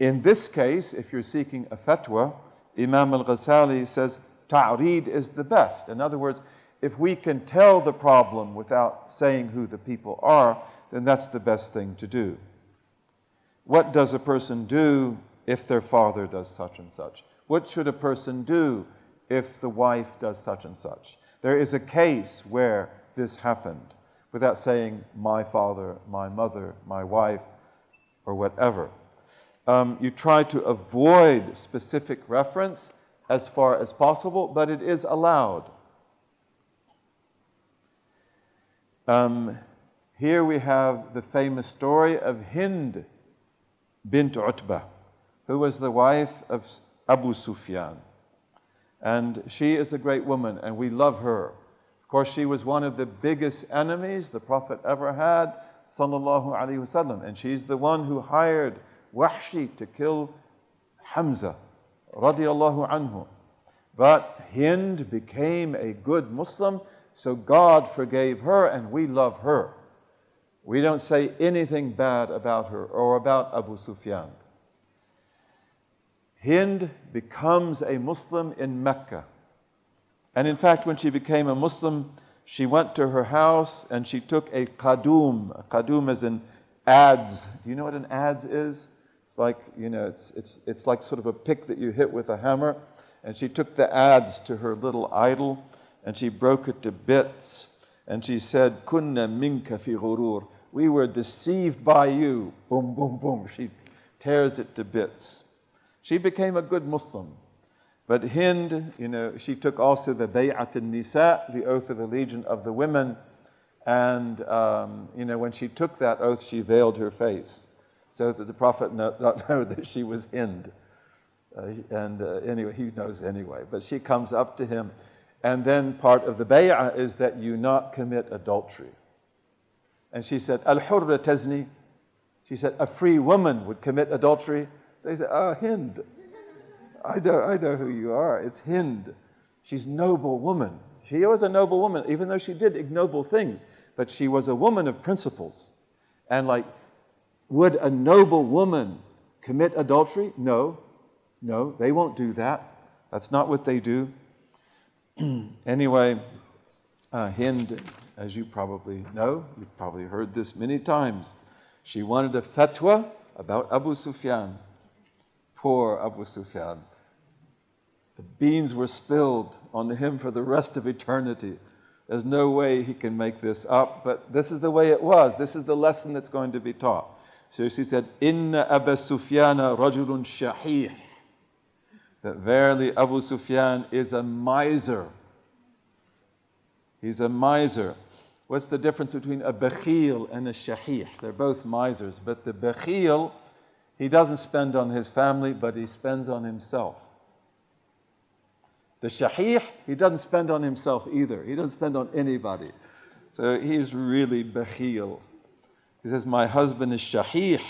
in this case, if you're seeking a fatwa, Imam al-Ghazali says, ta'reed is the best. In other words, if we can tell the problem without saying who the people are, then that's the best thing to do. What does a person do if their father does such and such? What should a person do if the wife does such and such? There is a case where this happened without saying my father, my mother, my wife, or whatever. You try to avoid specific reference as far as possible, but it is allowed. Here we have the famous story of Hind bint Utbah, who was the wife of Abu Sufyan. And she is a great woman, and we love her. Of course, she was one of the biggest enemies the Prophet ever had, sallallahu alaihi wasallam. And she's the one who hired Wahshi to kill Hamza, radiallahu anhu. But Hind became a good Muslim, so God forgave her, and we love her. We don't say anything bad about her or about Abu Sufyan. Hind becomes a Muslim in Mecca. And in fact, when she became a Muslim, she went to her house and she took a qadum. A qadum is an adze. Do you know what an adze is? It's like, it's like sort of a pick that you hit with a hammer. And she took the adze to her little idol and she broke it to bits. And she said, "Kunna minka fi ghurur." We were deceived by you. Boom, boom, boom. She tears it to bits. She became a good Muslim. But Hind, she took also the Bay'at al-Nisa, the oath of allegiance of the women. And, when she took that oath, she veiled her face so that the Prophet not know that she was Hind. Anyway, he knows anyway. But she comes up to him. And then part of the Bay'ah is that you not commit adultery. And she said, "Al-hurra tazni." She said, a free woman would commit adultery. So he said, Hind, I know who you are. It's Hind. She's a noble woman. She was a noble woman, even though she did ignoble things. But she was a woman of principles. And would a noble woman commit adultery? No, they won't do that. That's not what they do. Anyway, Hind, as you probably know, you've probably heard this many times, she wanted a fatwa about Abu Sufyan. Poor Abu Sufyan. The beans were spilled on him for the rest of eternity. There's no way he can make this up, but this is the way it was. This is the lesson that's going to be taught. So she said, Inna Abu Sufyana rajulun shahih. That verily Abu Sufyan is a miser. He's a miser. What's the difference between a bakhil and a shahih? They're both misers, but the bakhil, he doesn't spend on his family, but he spends on himself. The shahih, he doesn't spend on himself either. He doesn't spend on anybody. So he's really bakhil. He says, my husband is shahih.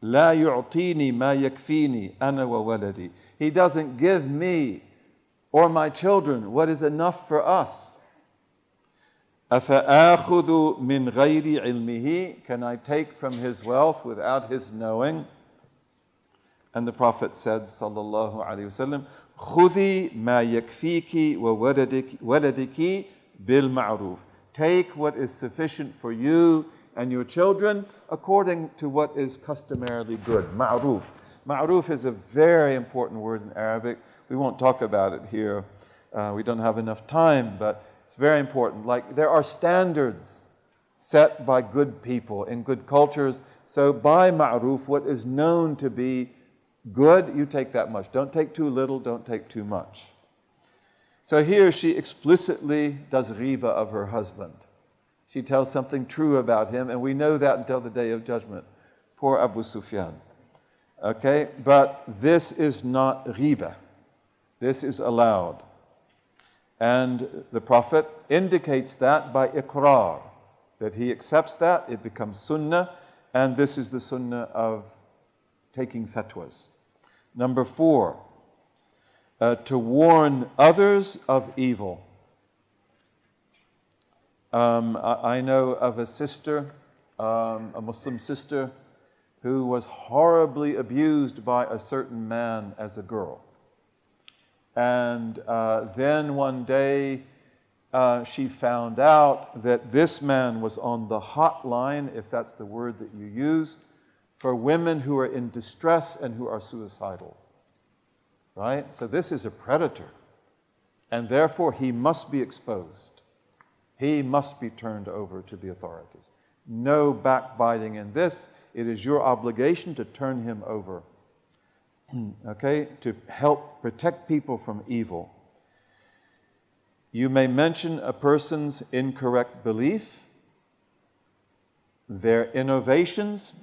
La yu'tini ma yakfini ana wa waladi. He doesn't give me or my children what is enough for us. أَفَآخُذُ مِنْ غَيْرِ عِلْمِهِ. Can I take from his wealth without his knowing? And the Prophet said, sallallahu alayhi wasallam, خُذِي مَا يَكْفِيكِ وَوَلَدِكِ بِالْمَعْرُوفِ. Take what is sufficient for you and your children according to what is customarily good. Ma'ruf. Ma'ruf is a very important word in Arabic. We won't talk about it here. We don't have enough time, but it's very important. Like, there are standards set by good people in good cultures. So by ma'ruf, what is known to be good, you take that much. Don't take too little, don't take too much. So here she explicitly does ghiba of her husband. She tells something true about him, and we know that until the day of judgment. Poor Abu Sufyan. Okay, but this is not ghiba. This is allowed. And the Prophet indicates that by iqrar, that he accepts that, it becomes sunnah, and this is the sunnah of taking fatwas. Number 4, to warn others of evil. I know of a sister, a Muslim sister, who was horribly abused by a certain man as a girl. And then one day she found out that this man was on the hotline, if that's the word that you use, for women who are in distress and who are suicidal. Right? So this is a predator. And therefore he must be exposed. He must be turned over to the authorities. No backbiting in this. It is your obligation to turn him over. Okay, to help protect people from evil. You may mention a person's incorrect belief, their innovations,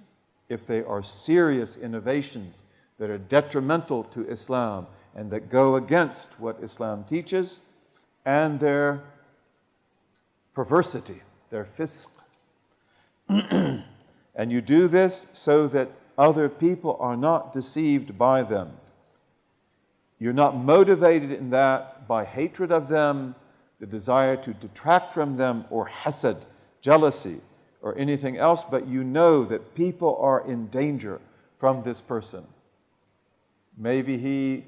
if they are serious innovations that are detrimental to Islam and that go against what Islam teaches, and their perversity, their fisq. And you do this so that other people are not deceived by them. You're not motivated in that by hatred of them, the desire to detract from them, or hasad, jealousy, or anything else, but you know that people are in danger from this person. Maybe he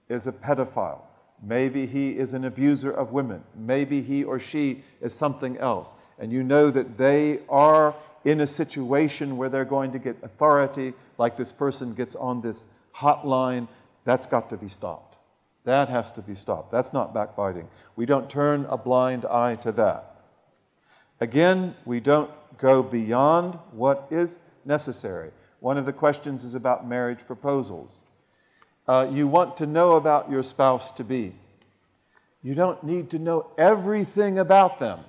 is a pedophile. Maybe he is an abuser of women. Maybe he or she is something else. And you know that they are in a situation where they're going to get authority, like this person gets on this hotline. That's got to be stopped. That has to be stopped. That's not backbiting. We don't turn a blind eye to that. Again, we don't go beyond what is necessary. One of the questions is about marriage proposals. You want to know about your spouse-to-be. You don't need to know everything about them.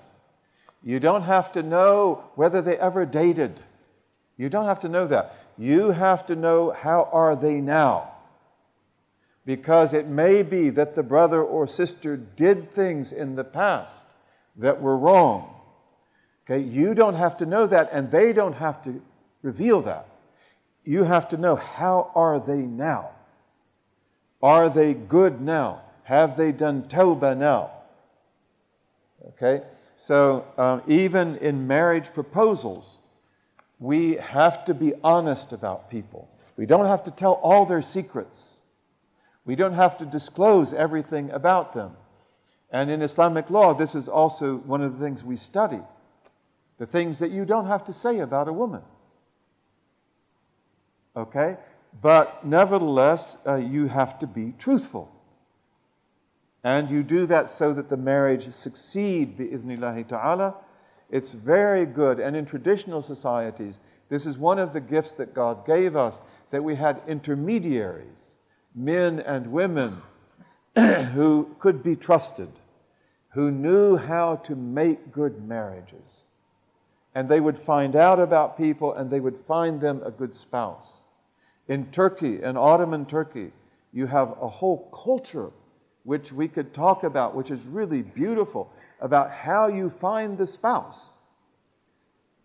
You don't have to know whether they ever dated. You don't have to know that. You have to know, how are they now? Because it may be that the brother or sister did things in the past that were wrong. Okay, you don't have to know that, and they don't have to reveal that. you have to know, how are they now? Are they good now? Have they done tawbah now? Okay, so even in marriage proposals, we have to be honest about people. We don't have to tell all their secrets. We don't have to disclose everything about them. And in Islamic law, this is also one of the things we study. The things that you don't have to say about a woman. Okay? But nevertheless, you have to be truthful. And you do that so that the marriage succeed, bi'idhnillahi ta'ala. It's very good. And in traditional societies, this is one of the gifts that God gave us, that we had intermediaries, men and women who could be trusted, who knew how to make good marriages. And they would find out about people and they would find them a good spouse. In Turkey, in Ottoman Turkey, you have a whole culture which we could talk about, which is really beautiful, about how you find the spouse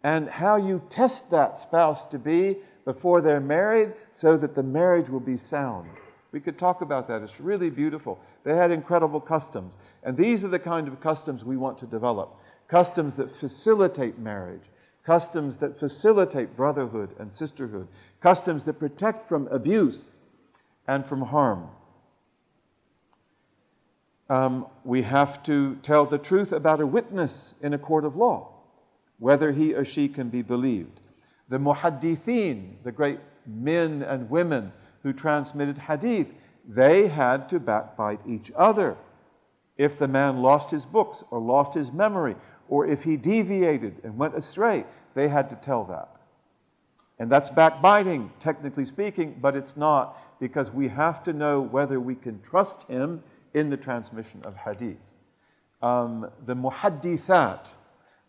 and how you test that spouse to be before they're married so that the marriage will be sound. We could talk about that. It's really beautiful. They had incredible customs. And these are the kind of customs we want to develop. Customs that facilitate marriage. Customs that facilitate brotherhood and sisterhood. Customs that protect from abuse and from harm. We have to tell the truth about a witness in a court of law, whether he or she can be believed. The muhaddithin, the great men and women who transmitted hadith, they had to backbite each other. If the man lost his books or lost his memory, or if he deviated and went astray, they had to tell that. And that's backbiting, technically speaking, but it's not, because we have to know whether we can trust him in the transmission of hadith. The muhaddithat,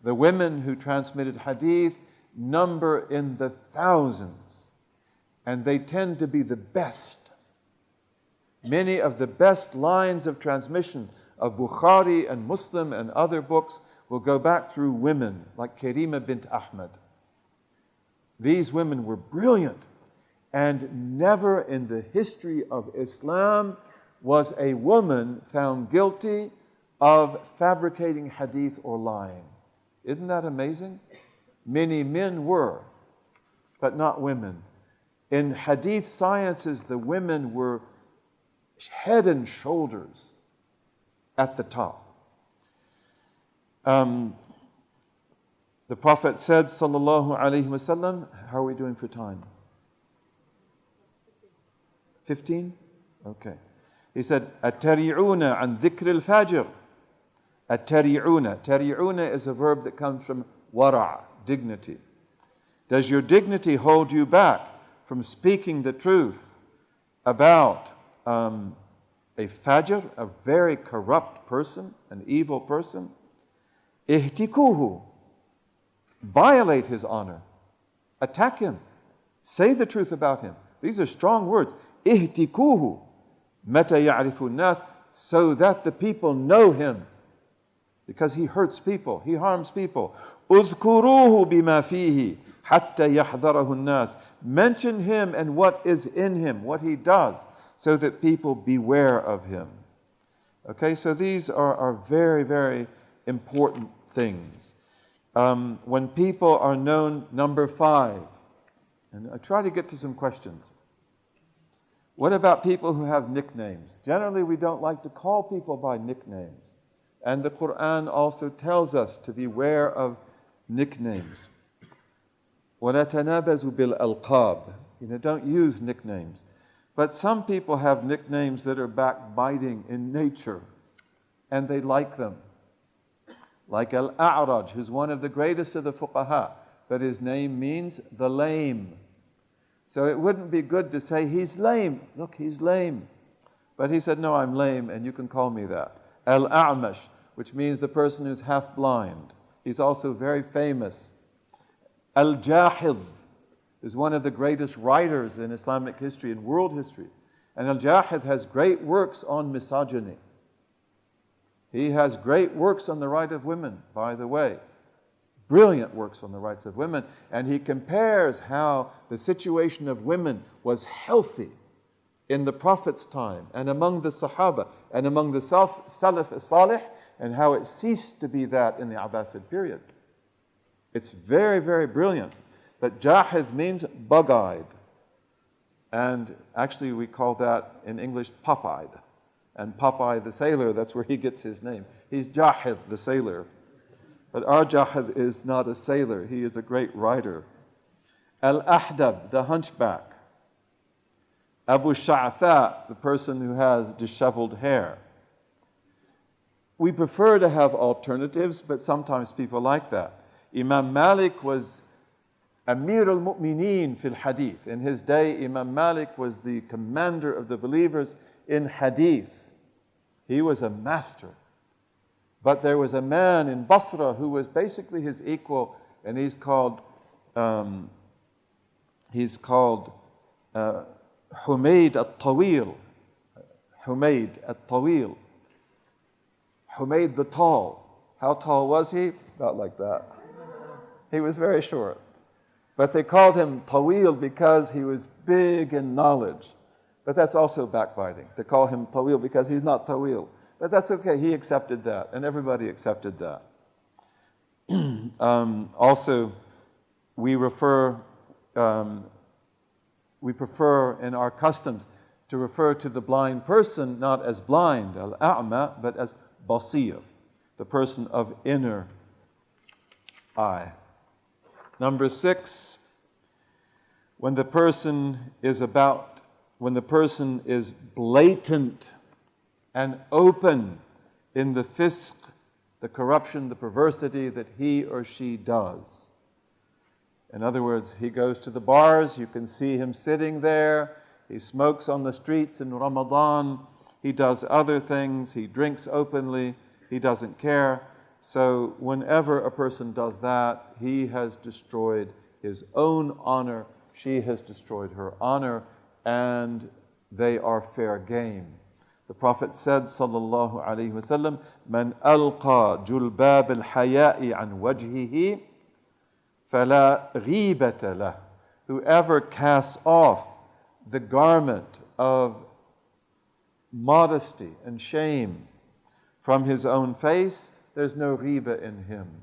the women who transmitted hadith, number in the thousands, and they tend to be the best. Many of the best lines of transmission of Bukhari and Muslim and other books will go back through women like Karima bint Ahmad. These women were brilliant, and never in the history of Islam was a woman found guilty of fabricating hadith or lying. Isn't that amazing? Many men were, but not women. In hadith sciences, the women were head and shoulders at the top. The Prophet said, sallallahu alaihi wasallam, how are we doing for time? 15? Okay. He said, "Atari'una an dhikr al-fajr." Atari'una. Tari'una is a verb that comes from wara', dignity. Does your dignity hold you back from speaking the truth about a fajr, a very corrupt person, an evil person? Ihtikuhu. Violate his honor. Attack him. Say the truth about him. These are strong words. Ihtikuhu. Mata ya'rifu nas, so that the people know him. Because he hurts people, he harms people. Udhkuruhu bima fihi hatta yahdharahu nas. Mention him and what is in him, what he does, so that people beware of him. Okay, so these are very, very important things. When people are known, number 5, and I try to get to some questions. What about people who have nicknames? Generally, we don't like to call people by nicknames. And the Quran also tells us to beware of nicknames. وَلَا تَنَابَزُوا بِالْأَلْقَابِ. Don't use nicknames. But some people have nicknames that are backbiting in nature, and they like them. Like Al-A'raj, who's one of the greatest of the fuqaha, but his name means the lame. So it wouldn't be good to say, he's lame. Look, he's lame. But he said, no, I'm lame, and you can call me that. Al-A'mash, which means the person who's half blind. He's also very famous. Al-Jahidh is one of the greatest writers in Islamic history and world history. And Al-Jahidh has great works on misogyny. He has great works on the right of women, by the way. brilliant works on the rights of women, and he compares how the situation of women was healthy in the Prophet's time and among the Sahaba and among the Salaf Salih, and how it ceased to be that in the Abbasid period. It's very, very brilliant. But Jahith means bug-eyed. And actually we call that in English pop-eyed. And Popeye the sailor, that's where he gets his name. He's Jahith the sailor. But our Jahith is not a sailor. He is a great writer. Al-Ahdab, the hunchback. Abu Sha'tha, the person who has disheveled hair. We prefer to have alternatives, but sometimes people like that. Imam Malik was Amir al-Mu'mineen fil Hadith. In his day, Imam Malik was the commander of the believers in Hadith. He was a master. But there was a man in Basra who was basically his equal, and he's called Humayd al-Tawil. Humayd al-Tawil. Humayd the tall. How tall was he? Not like that. He was very short. But they called him Tawil because he was big in knowledge. But that's also backbiting, to call him Tawil because he's not Tawil. But that's okay, he accepted that, and everybody accepted that. Also, we prefer in our customs to refer to the blind person not as blind, al-a'ma, but as basir, the person of inner eye. Number 6, when the person is blatant and open in the fisq, the corruption, the perversity that he or she does. In other words, he goes to the bars, you can see him sitting there, he smokes on the streets in Ramadan, he does other things, he drinks openly, he doesn't care. So whenever a person does that, he has destroyed his own honor, she has destroyed her honor, and they are fair game. The Prophet said, sallallahu alayhi wasallam, "Man alqa julbab al-haya'i an wajhihi, fala ghibata lah." Whoever casts off the garment of modesty and shame from his own face, there's no ghiba in him.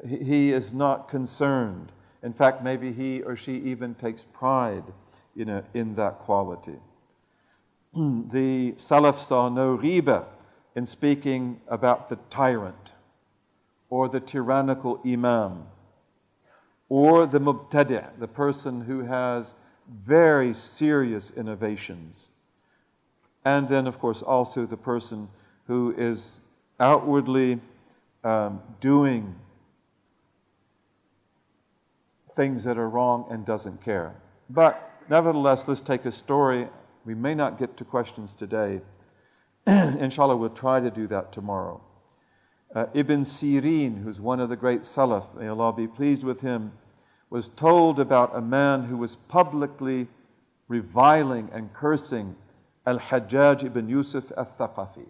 He is not concerned. In fact, maybe he or she even takes pride, in that quality. The Salaf saw no ghiba in speaking about the tyrant, or the tyrannical imam, or the mubtadi', the person who has very serious innovations. And then, of course, also the person who is outwardly doing things that are wrong and doesn't care. But nevertheless, let's take a story. We may not get to questions today. Inshallah, we'll try to do that tomorrow. Ibn Sirin, who's one of the great Salaf, may Allah be pleased with him, was told about a man who was publicly reviling and cursing Al-Hajjaj ibn Yusuf al-Thaqafi.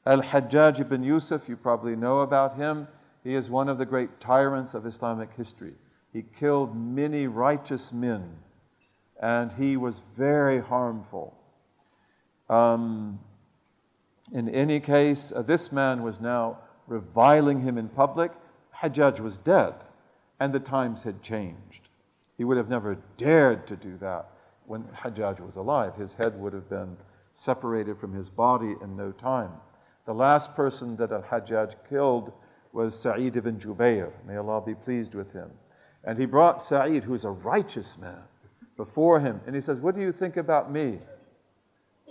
Al-Hajjaj ibn Yusuf, you probably know about him. He is one of the great tyrants of Islamic history. He killed many righteous men, and he was very harmful. In any case, this man was now reviling him in public. Hajjaj was dead, and the times had changed. He would have never dared to do that when Hajjaj was alive. His head would have been separated from his body in no time. The last person that Al-Hajjaj killed was Sa'id ibn Jubayr. May Allah be pleased with him. And he brought Sa'id, who is a righteous man, before him. And he says, "What do you think about me?"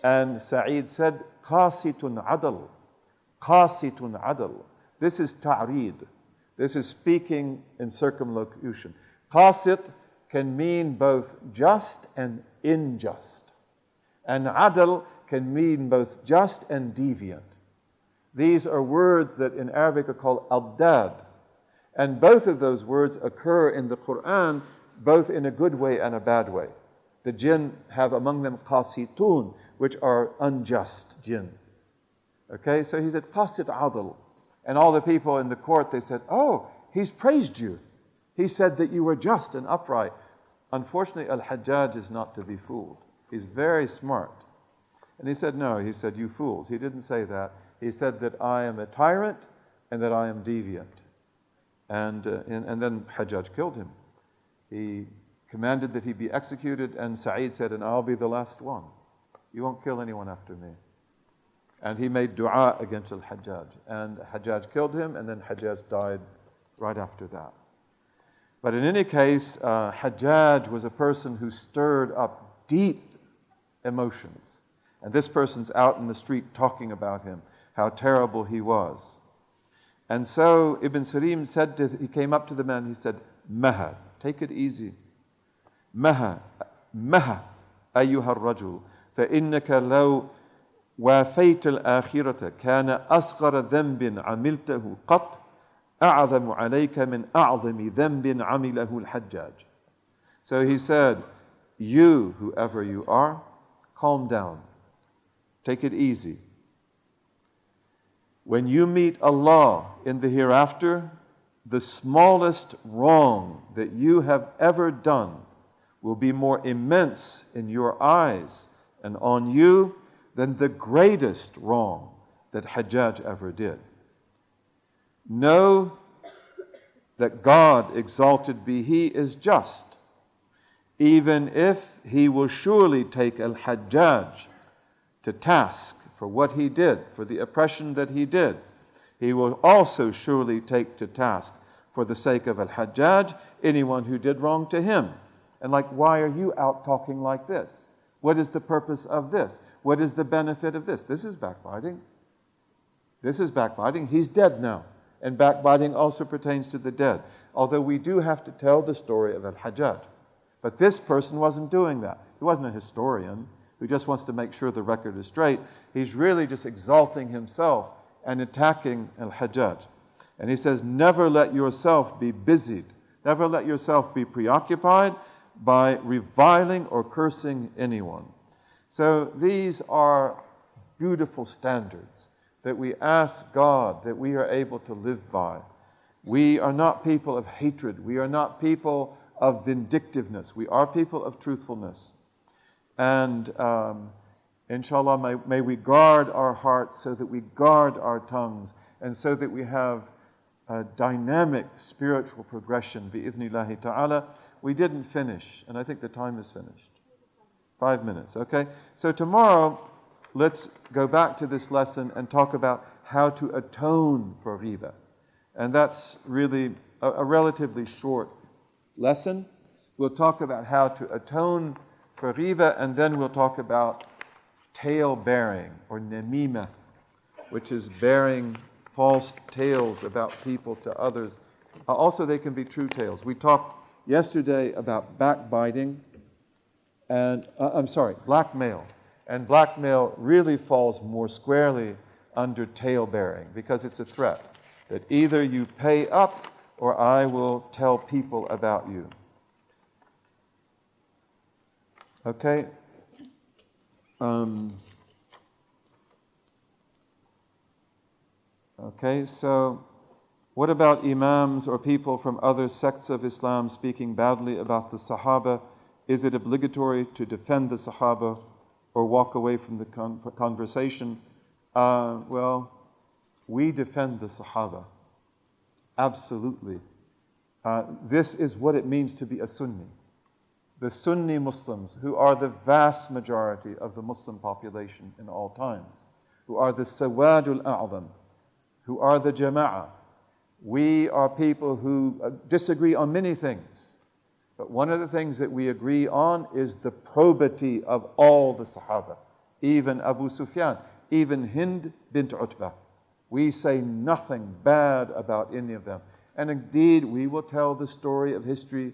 And Sa'id said, "Qasitun adal. Qasitun adal." This is ta'reed. This is speaking in circumlocution. Qasit can mean both just and unjust. And adal can mean both just and deviant. These are words that in Arabic are called abdad. And both of those words occur in the Quran, both in a good way and a bad way. The jinn have among them qasitun, which are unjust jinn. Okay, so he said, qasit adl. And all the people in the court, they said, "Oh, he's praised you. He said that you were just and upright. Unfortunately, Al-Hajjaj is not to be fooled. He's very smart. And he said, no, he said, you fools. He didn't say that. He said that I am a tyrant and that I am deviant. And then Hajjaj killed him. He commanded that he be executed, and Sa'id said, and I'll be the last one. You won't kill anyone after me. And he made dua against Al-Hajjaj. And Hajjaj killed him, and then Hajjaj died right after that. But in any case, Hajjaj was a person who stirred up deep emotions. And this person's out in the street talking about him, how terrible he was. And so Ibn Sirin he came up to the man, he said, Maha, take it easy. Maha, أيها الرجل فإنك لو وافيت الآخرة كان أصغر ذنب عملته قط أعظم عليك من أعظم ذنب عمله الحجاج. So he said, you, whoever you are, calm down. Take it easy. When you meet Allah in the hereafter, the smallest wrong that you have ever done will be more immense in your eyes and on you than the greatest wrong that Hajjaj ever did. Know that God, exalted be He, is just, even if He will surely take Al-Hajjaj to task for what he did, for the oppression that he did. He will also surely take to task, for the sake of Al-Hajjaj, anyone who did wrong to him. And why are you out talking like this? What is the purpose of this? What is the benefit of this? This is backbiting. This is backbiting. He's dead now. And backbiting also pertains to the dead. Although we do have to tell the story of Al-Hajjaj. But this person wasn't doing that. He wasn't a historian who just wants to make sure the record is straight. He's really just exalting himself and attacking Al-Hajjaj. And he says, never let yourself be busied. Never let yourself be preoccupied by reviling or cursing anyone. So these are beautiful standards that we ask God that we are able to live by. We are not people of hatred. We are not people of vindictiveness. We are people of truthfulness. And inshallah, may we guard our hearts so that we guard our tongues and so that we have a dynamic spiritual progression, bi-idhnillahi ta'ala. We didn't finish, and I think the time is finished. 5 minutes, okay? So tomorrow, let's go back to this lesson and talk about how to atone for riba. And that's really a relatively short lesson. We'll talk about how to atone for riba, and then we'll talk about tale bearing, or namima, which is bearing false tales about people to others. Also, they can be true tales. We talked yesterday about backbiting and, blackmail. And blackmail really falls more squarely under tale bearing because it's a threat that either you pay up or I will tell people about you. Okay? Okay, so what about imams or people from other sects of Islam speaking badly about the Sahaba? Is it obligatory to defend the Sahaba or walk away from the conversation? Well, we defend the Sahaba. Absolutely. This is what it means to be a Sunni. The Sunni Muslims, who are the vast majority of the Muslim population in all times, who are the Sawadul A'zam, who are the Jama'ah. We are people who disagree on many things. But one of the things that we agree on is the probity of all the Sahaba, even Abu Sufyan, even Hind bint Utbah. We say nothing bad about any of them. And indeed, we will tell the story of history.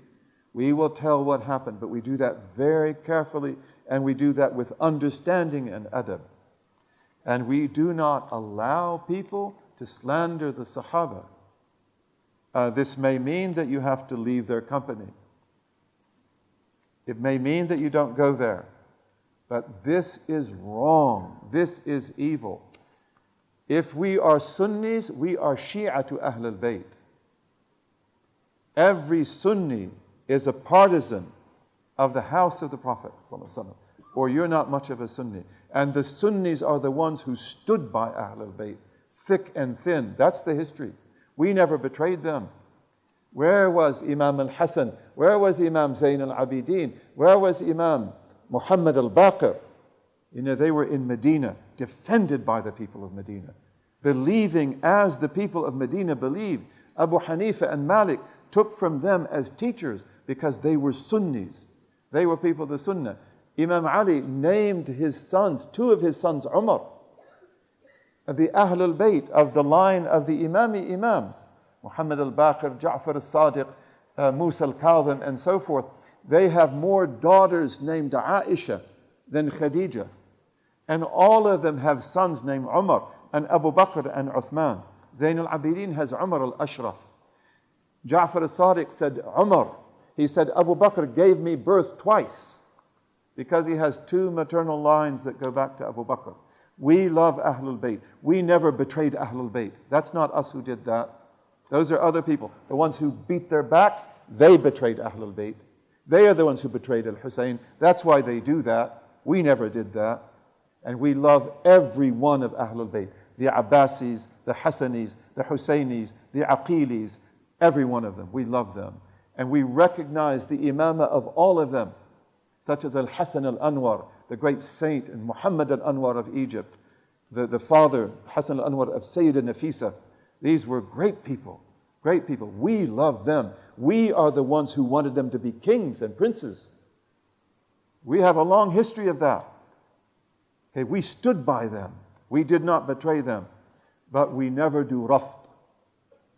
We will tell what happened, but we do that very carefully, and we do that with understanding and adab. And we do not allow people to slander the Sahaba. This may mean that you have to leave their company. It may mean that you don't go there. But this is wrong. This is evil. If we are Sunnis, we are Shi'atu Ahl al-Bayt. Every Sunni is a partisan of the house of the Prophet ﷺ, or you're not much of a Sunni. And the Sunnis are the ones who stood by Ahlul Bayt, thick and thin. That's the history. We never betrayed them. Where was Imam al-Hasan? Where was Imam Zayn al-Abidin? Where was Imam Muhammad al-Baqir? They were in Medina, defended by the people of Medina, believing as the people of Medina believed. Abu Hanifa and Malik took from them as teachers because they were Sunnis. They were people of the Sunnah. Imam Ali named his sons, two of his sons, Umar, of the Ahlul Bayt, of the line of the Imams, Muhammad al-Baqir, Ja'far al-Sadiq, Musa al-Kadhim, and so forth. They have more daughters named Aisha than Khadija. And all of them have sons named Umar and Abu Bakr and Uthman. Zayn al-Abidin has Umar al-Ashraf. Ja'far al-Sadiq said Umar. He said Abu Bakr gave me birth twice because he has two maternal lines that go back to Abu Bakr. We love Ahlul Bayt. We never betrayed Ahlul Bayt. That's not us who did that. Those are other people. The ones who beat their backs, they betrayed Ahlul Bayt. They are the ones who betrayed Al-Hussein. That's why they do that. We never did that. And we love every one of Ahlul Bayt. The Abbasis, the Hassanis, the Hussainis, the Aqilis, every one of them. We love them. And we recognize the imamah of all of them, such as Al-Hassan al-Anwar, the great saint, and Muhammad al-Anwar of Egypt, the father, Hassan al-Anwar of Sayyida Nafisa. These were great people, great people. We love them. We are the ones who wanted them to be kings and princes. We have a long history of that. Okay, we stood by them. We did not betray them. But we never do raft.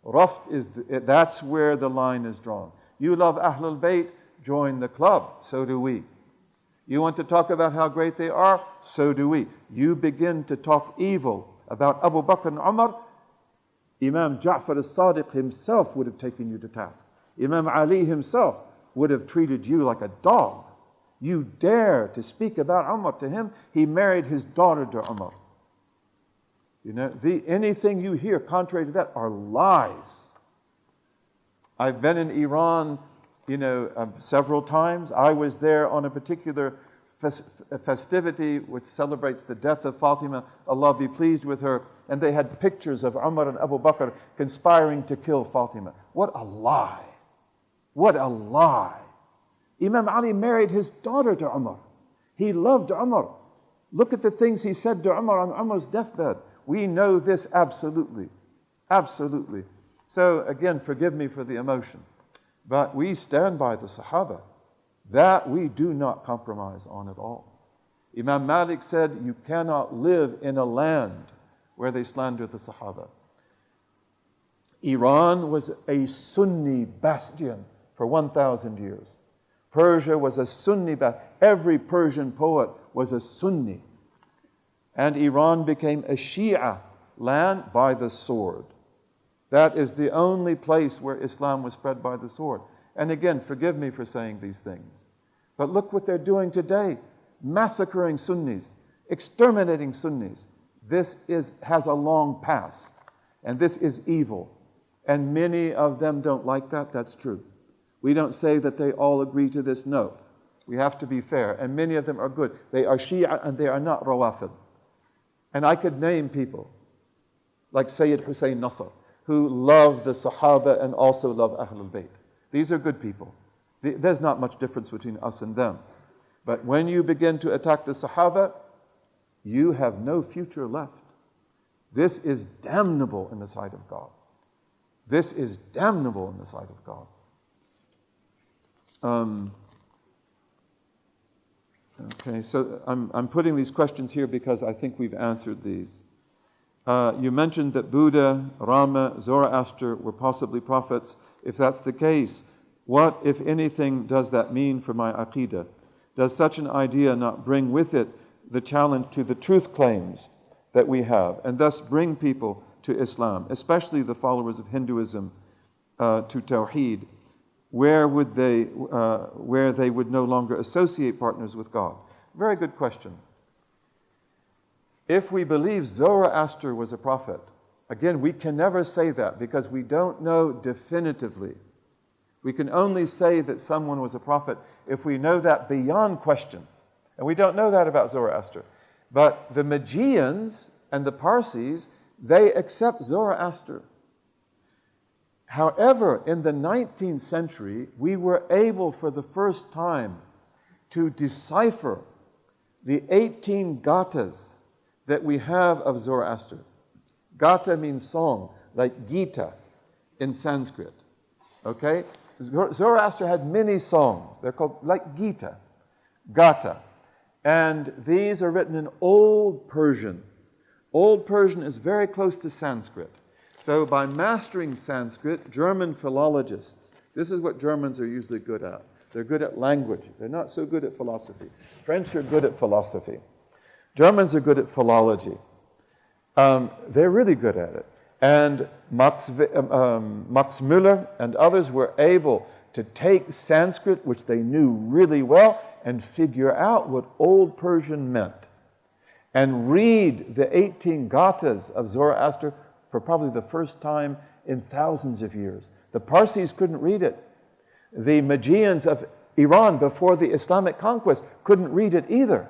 Raft that's where the line is drawn. You love Ahlul Bayt, join the club. So do we. You want to talk about how great they are? So do we. You begin to talk evil about Abu Bakr and Umar, Imam Ja'far al-Sadiq himself would have taken you to task. Imam Ali himself would have treated you like a dog. You dare to speak about Umar to him. He married his daughter to Umar. Anything you hear contrary to that are lies. I've been in Iran, several times. I was there on a particular festivity which celebrates the death of Fatima. Allah be pleased with her. And they had pictures of Umar and Abu Bakr conspiring to kill Fatima. What a lie. What a lie. Imam Ali married his daughter to Umar. He loved Umar. Look at the things he said to Umar on Umar's deathbed. We know this absolutely. Absolutely. So again, forgive me for the emotion. But we stand by the Sahaba. That we do not compromise on at all. Imam Malik said, you cannot live in a land where they slander the Sahaba. Iran was a Sunni bastion for 1,000 years. Persia was a Sunni bastion. Every Persian poet was a Sunni. And Iran became a Shia land by the sword. That is the only place where Islam was spread by the sword. And again, forgive me for saying these things. But look what they're doing today. Massacring Sunnis, exterminating Sunnis. This has a long past. And this is evil. And many of them don't like that. That's true. We don't say that they all agree to this. No. We have to be fair. And many of them are good. They are Shia and they are not Rawafid. And I could name people like Sayyid Hussein Nasr who love the Sahaba and also love Ahlul Bayt. These are good people. There's not much difference between us and them. But when you begin to attack the Sahaba, you have no future left. This is damnable in the sight of God. This is damnable in the sight of God. Okay, so I'm putting these questions here because I think we've answered these. You mentioned that Buddha, Rama, Zoroaster were possibly prophets. If that's the case, what, if anything, does that mean for my aqidah? Does such an idea not bring with it the challenge to the truth claims that we have, and thus bring people to Islam, especially the followers of Hinduism, to Tawheed, where they would no longer associate partners with God? Very good question. If we believe Zoroaster was a prophet, again, we can never say that because we don't know definitively. We can only say that someone was a prophet if we know that beyond question. And we don't know that about Zoroaster. But the Magians and the Parsis, they accept Zoroaster. However, in the 19th century, we were able for the first time to decipher the 18 gathas that we have of Zoroaster. Gatha means song, like Gita in Sanskrit. Okay? Zoroaster had many songs. They're called like Gita, Gatha. And these are written in Old Persian. Old Persian is very close to Sanskrit. So by mastering Sanskrit, German philologists, this is what Germans are usually good at. They're good at language. They're not so good at philosophy. French are good at philosophy. Germans are good at philology. They're really good at it. And Max Müller and others were able to take Sanskrit, which they knew really well, and figure out what Old Persian meant. And read the 18 gathas of Zoroaster for probably the first time in thousands of years. The Parsis couldn't read it. The Magians of Iran before the Islamic conquest couldn't read it either.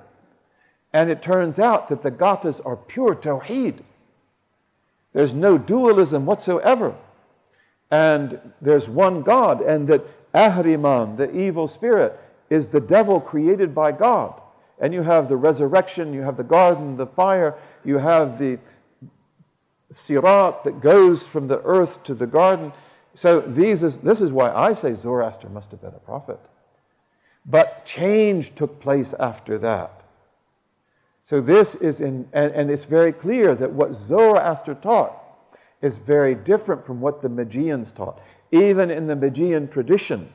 And it turns out that the gathas are pure tawheed. There's no dualism whatsoever. And there's one God, and that Ahriman, the evil spirit, is the devil created by God. And you have the resurrection, you have the garden, the fire, you have the sirat that goes from the earth to the garden. So this is why I say Zoroaster must have been a prophet. But change took place after that. So this is and it's very clear that what Zoroaster taught is very different from what the Magians taught. Even in the Magian tradition,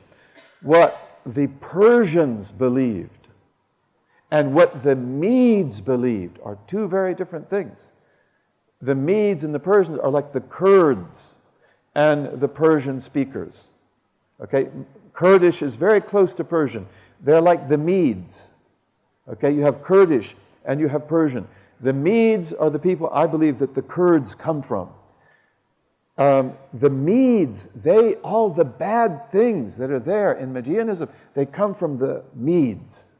what the Persians believed and what the Medes believed are two very different things. The Medes and the Persians are like the Kurds and the Persian speakers. Okay, Kurdish is very close to Persian. They're like the Medes. Okay, you have Kurdish and you have Persian. The Medes are the people, I believe, that the Kurds come from. The Medes, all the bad things that are there in Magianism, they come from the Medes.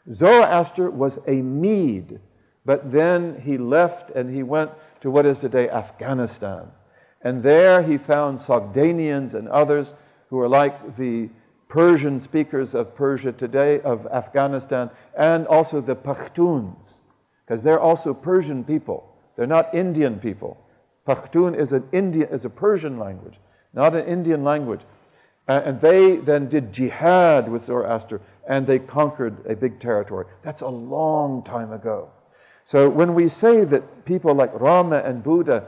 Zoroaster was a Mede, but then he left and he went to what is today Afghanistan. And there he found Sogdianians and others who are like the Persian speakers of Persia today, of Afghanistan, and also the Pashtuns, because they're also Persian people. They're not Indian people. Pashtun is a Persian language, not an Indian language. And they then did jihad with Zoroaster, and they conquered a big territory. That's a long time ago. So when we say that people like Rama and Buddha,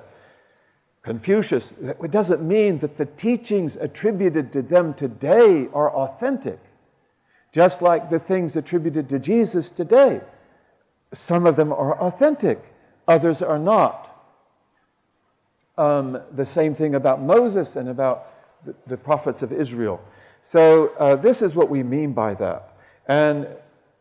Confucius, it doesn't mean that the teachings attributed to them today are authentic. Just like the things attributed to Jesus today. Some of them are authentic, others are not. The same thing about Moses and about the prophets of Israel. So this is what we mean by that. And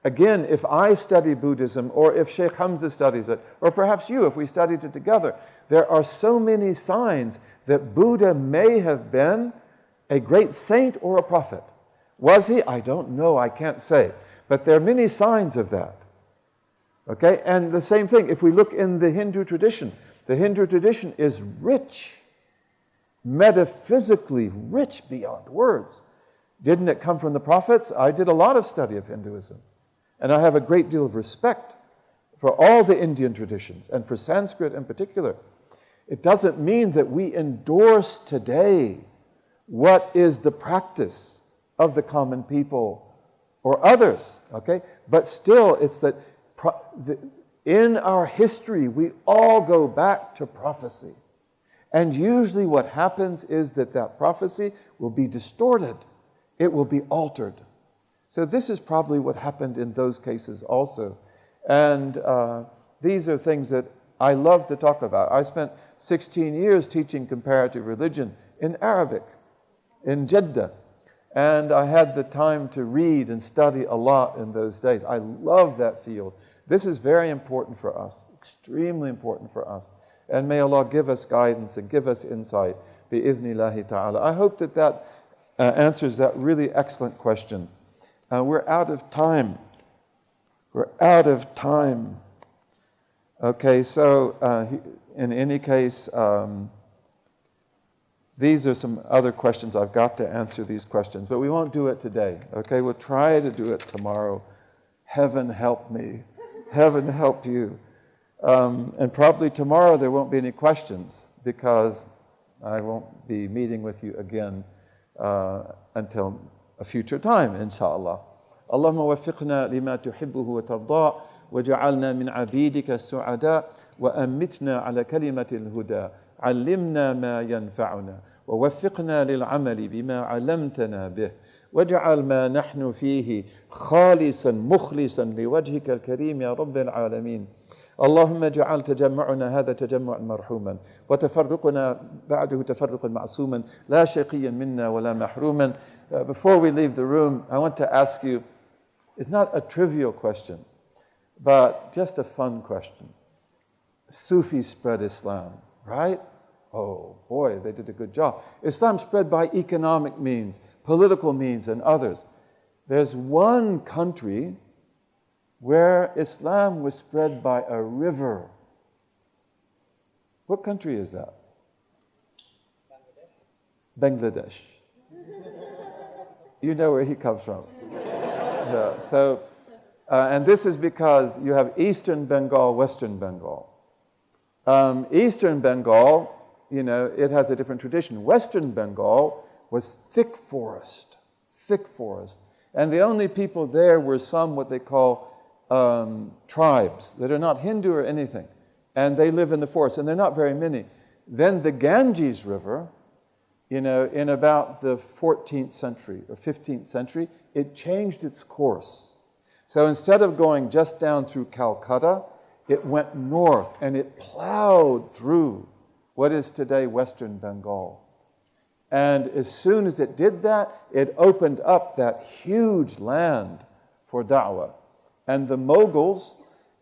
again, if I study Buddhism, or if Sheikh Hamza studies it, or perhaps you, if we studied it together, there are so many signs that Buddha may have been a great saint or a prophet. Was he? I don't know, I can't say. But there are many signs of that. Okay, and the same thing, if we look in the Hindu tradition, the Hindu tradition is rich, metaphysically rich beyond words. Didn't it come from the prophets? I did a lot of study of Hinduism, and I have a great deal of respect for all the Indian traditions, and for Sanskrit in particular. It doesn't mean that we endorse today what is the practice of the common people or others, okay? But still, it's that in our history, we all go back to prophecy. And usually what happens is that prophecy will be distorted. It will be altered. So this is probably what happened in those cases also. And these are things that I love to talk about. I spent 16 years teaching comparative religion in Arabic, in Jeddah. And I had the time to read and study a lot in those days. I love that field. This is very important for us, extremely important for us. And may Allah give us guidance and give us insight, bi-idhnillahi ta'ala. I hope that answers that really excellent question. We're out of time. We're out of time. Okay, so in any case, these are some other questions. I've got to answer these questions, but we won't do it today. Okay, we'll try to do it tomorrow. Heaven help me. Heaven help you. And probably tomorrow there won't be any questions because I won't be meeting with you again until a future time, inshallah. اللهم وفقنا لما تحبه وترضى وجعلنا من عبيدك السعداء وأمتنا على كلمة الهدى علمنا ما ينفعنا ووفقنا للعمل بما علمتنا به واجعل ما نحن فيه خالصا مخلصا لوجهك الكريم يا رب العالمين. اللهم اجعل تجمعنا هذا تجمعا مرحوما وتفرقنا بعده تفرقا معصوما لا شقيا منا ولا محروما. Before we leave the room, I want to ask you, it's not a trivial question, but just a fun question. Sufis spread Islam, right? Oh boy, they did a good job. Islam spread by economic means, political means, and others. There's one country where Islam was spread by a river. What country is that? Bangladesh. You know where he comes from. Yeah, so, and this is because you have Eastern Bengal, Western Bengal. Eastern Bengal, you know, it has a different tradition. Western Bengal was thick forest. And the only people there were some what they call tribes that are not Hindu or anything. And they live in the forest, and they're not very many. Then the Ganges River, you know, in about the 14th century or 15th century, it changed its course. So instead of going just down through Calcutta, it went north and it plowed through what is today Western Bengal. And as soon as it did that, it opened up that huge land for da'wah. And the Mughals,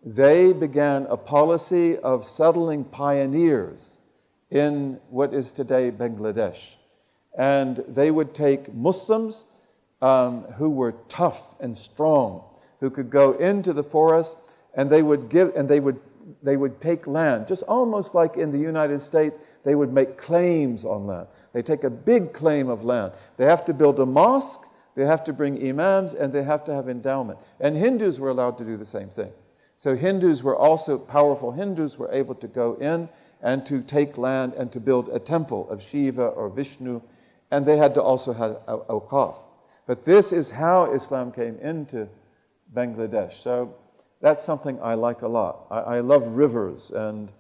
they began a policy of settling pioneers in what is today Bangladesh. And they would take Muslims who were tough and strong, who could go into the forest, and they would take land, just almost like in the United States, they would make claims on land. They take a big claim of land. They have to build a mosque, they have to bring imams, and they have to have endowment. And Hindus were allowed to do the same thing. So Hindus were also, powerful Hindus were able to go in and to take land and to build a temple of Shiva or Vishnu, and they had to also have awqaf. But this is how Islam came into Bangladesh. So that's something I like a lot. I love rivers, and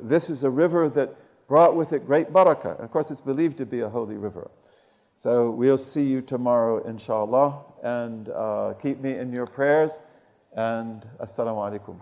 this is a river that brought with it great barakah. Of course, it's believed to be a holy river. So we'll see you tomorrow, inshallah, and keep me in your prayers, and assalamu alaikum.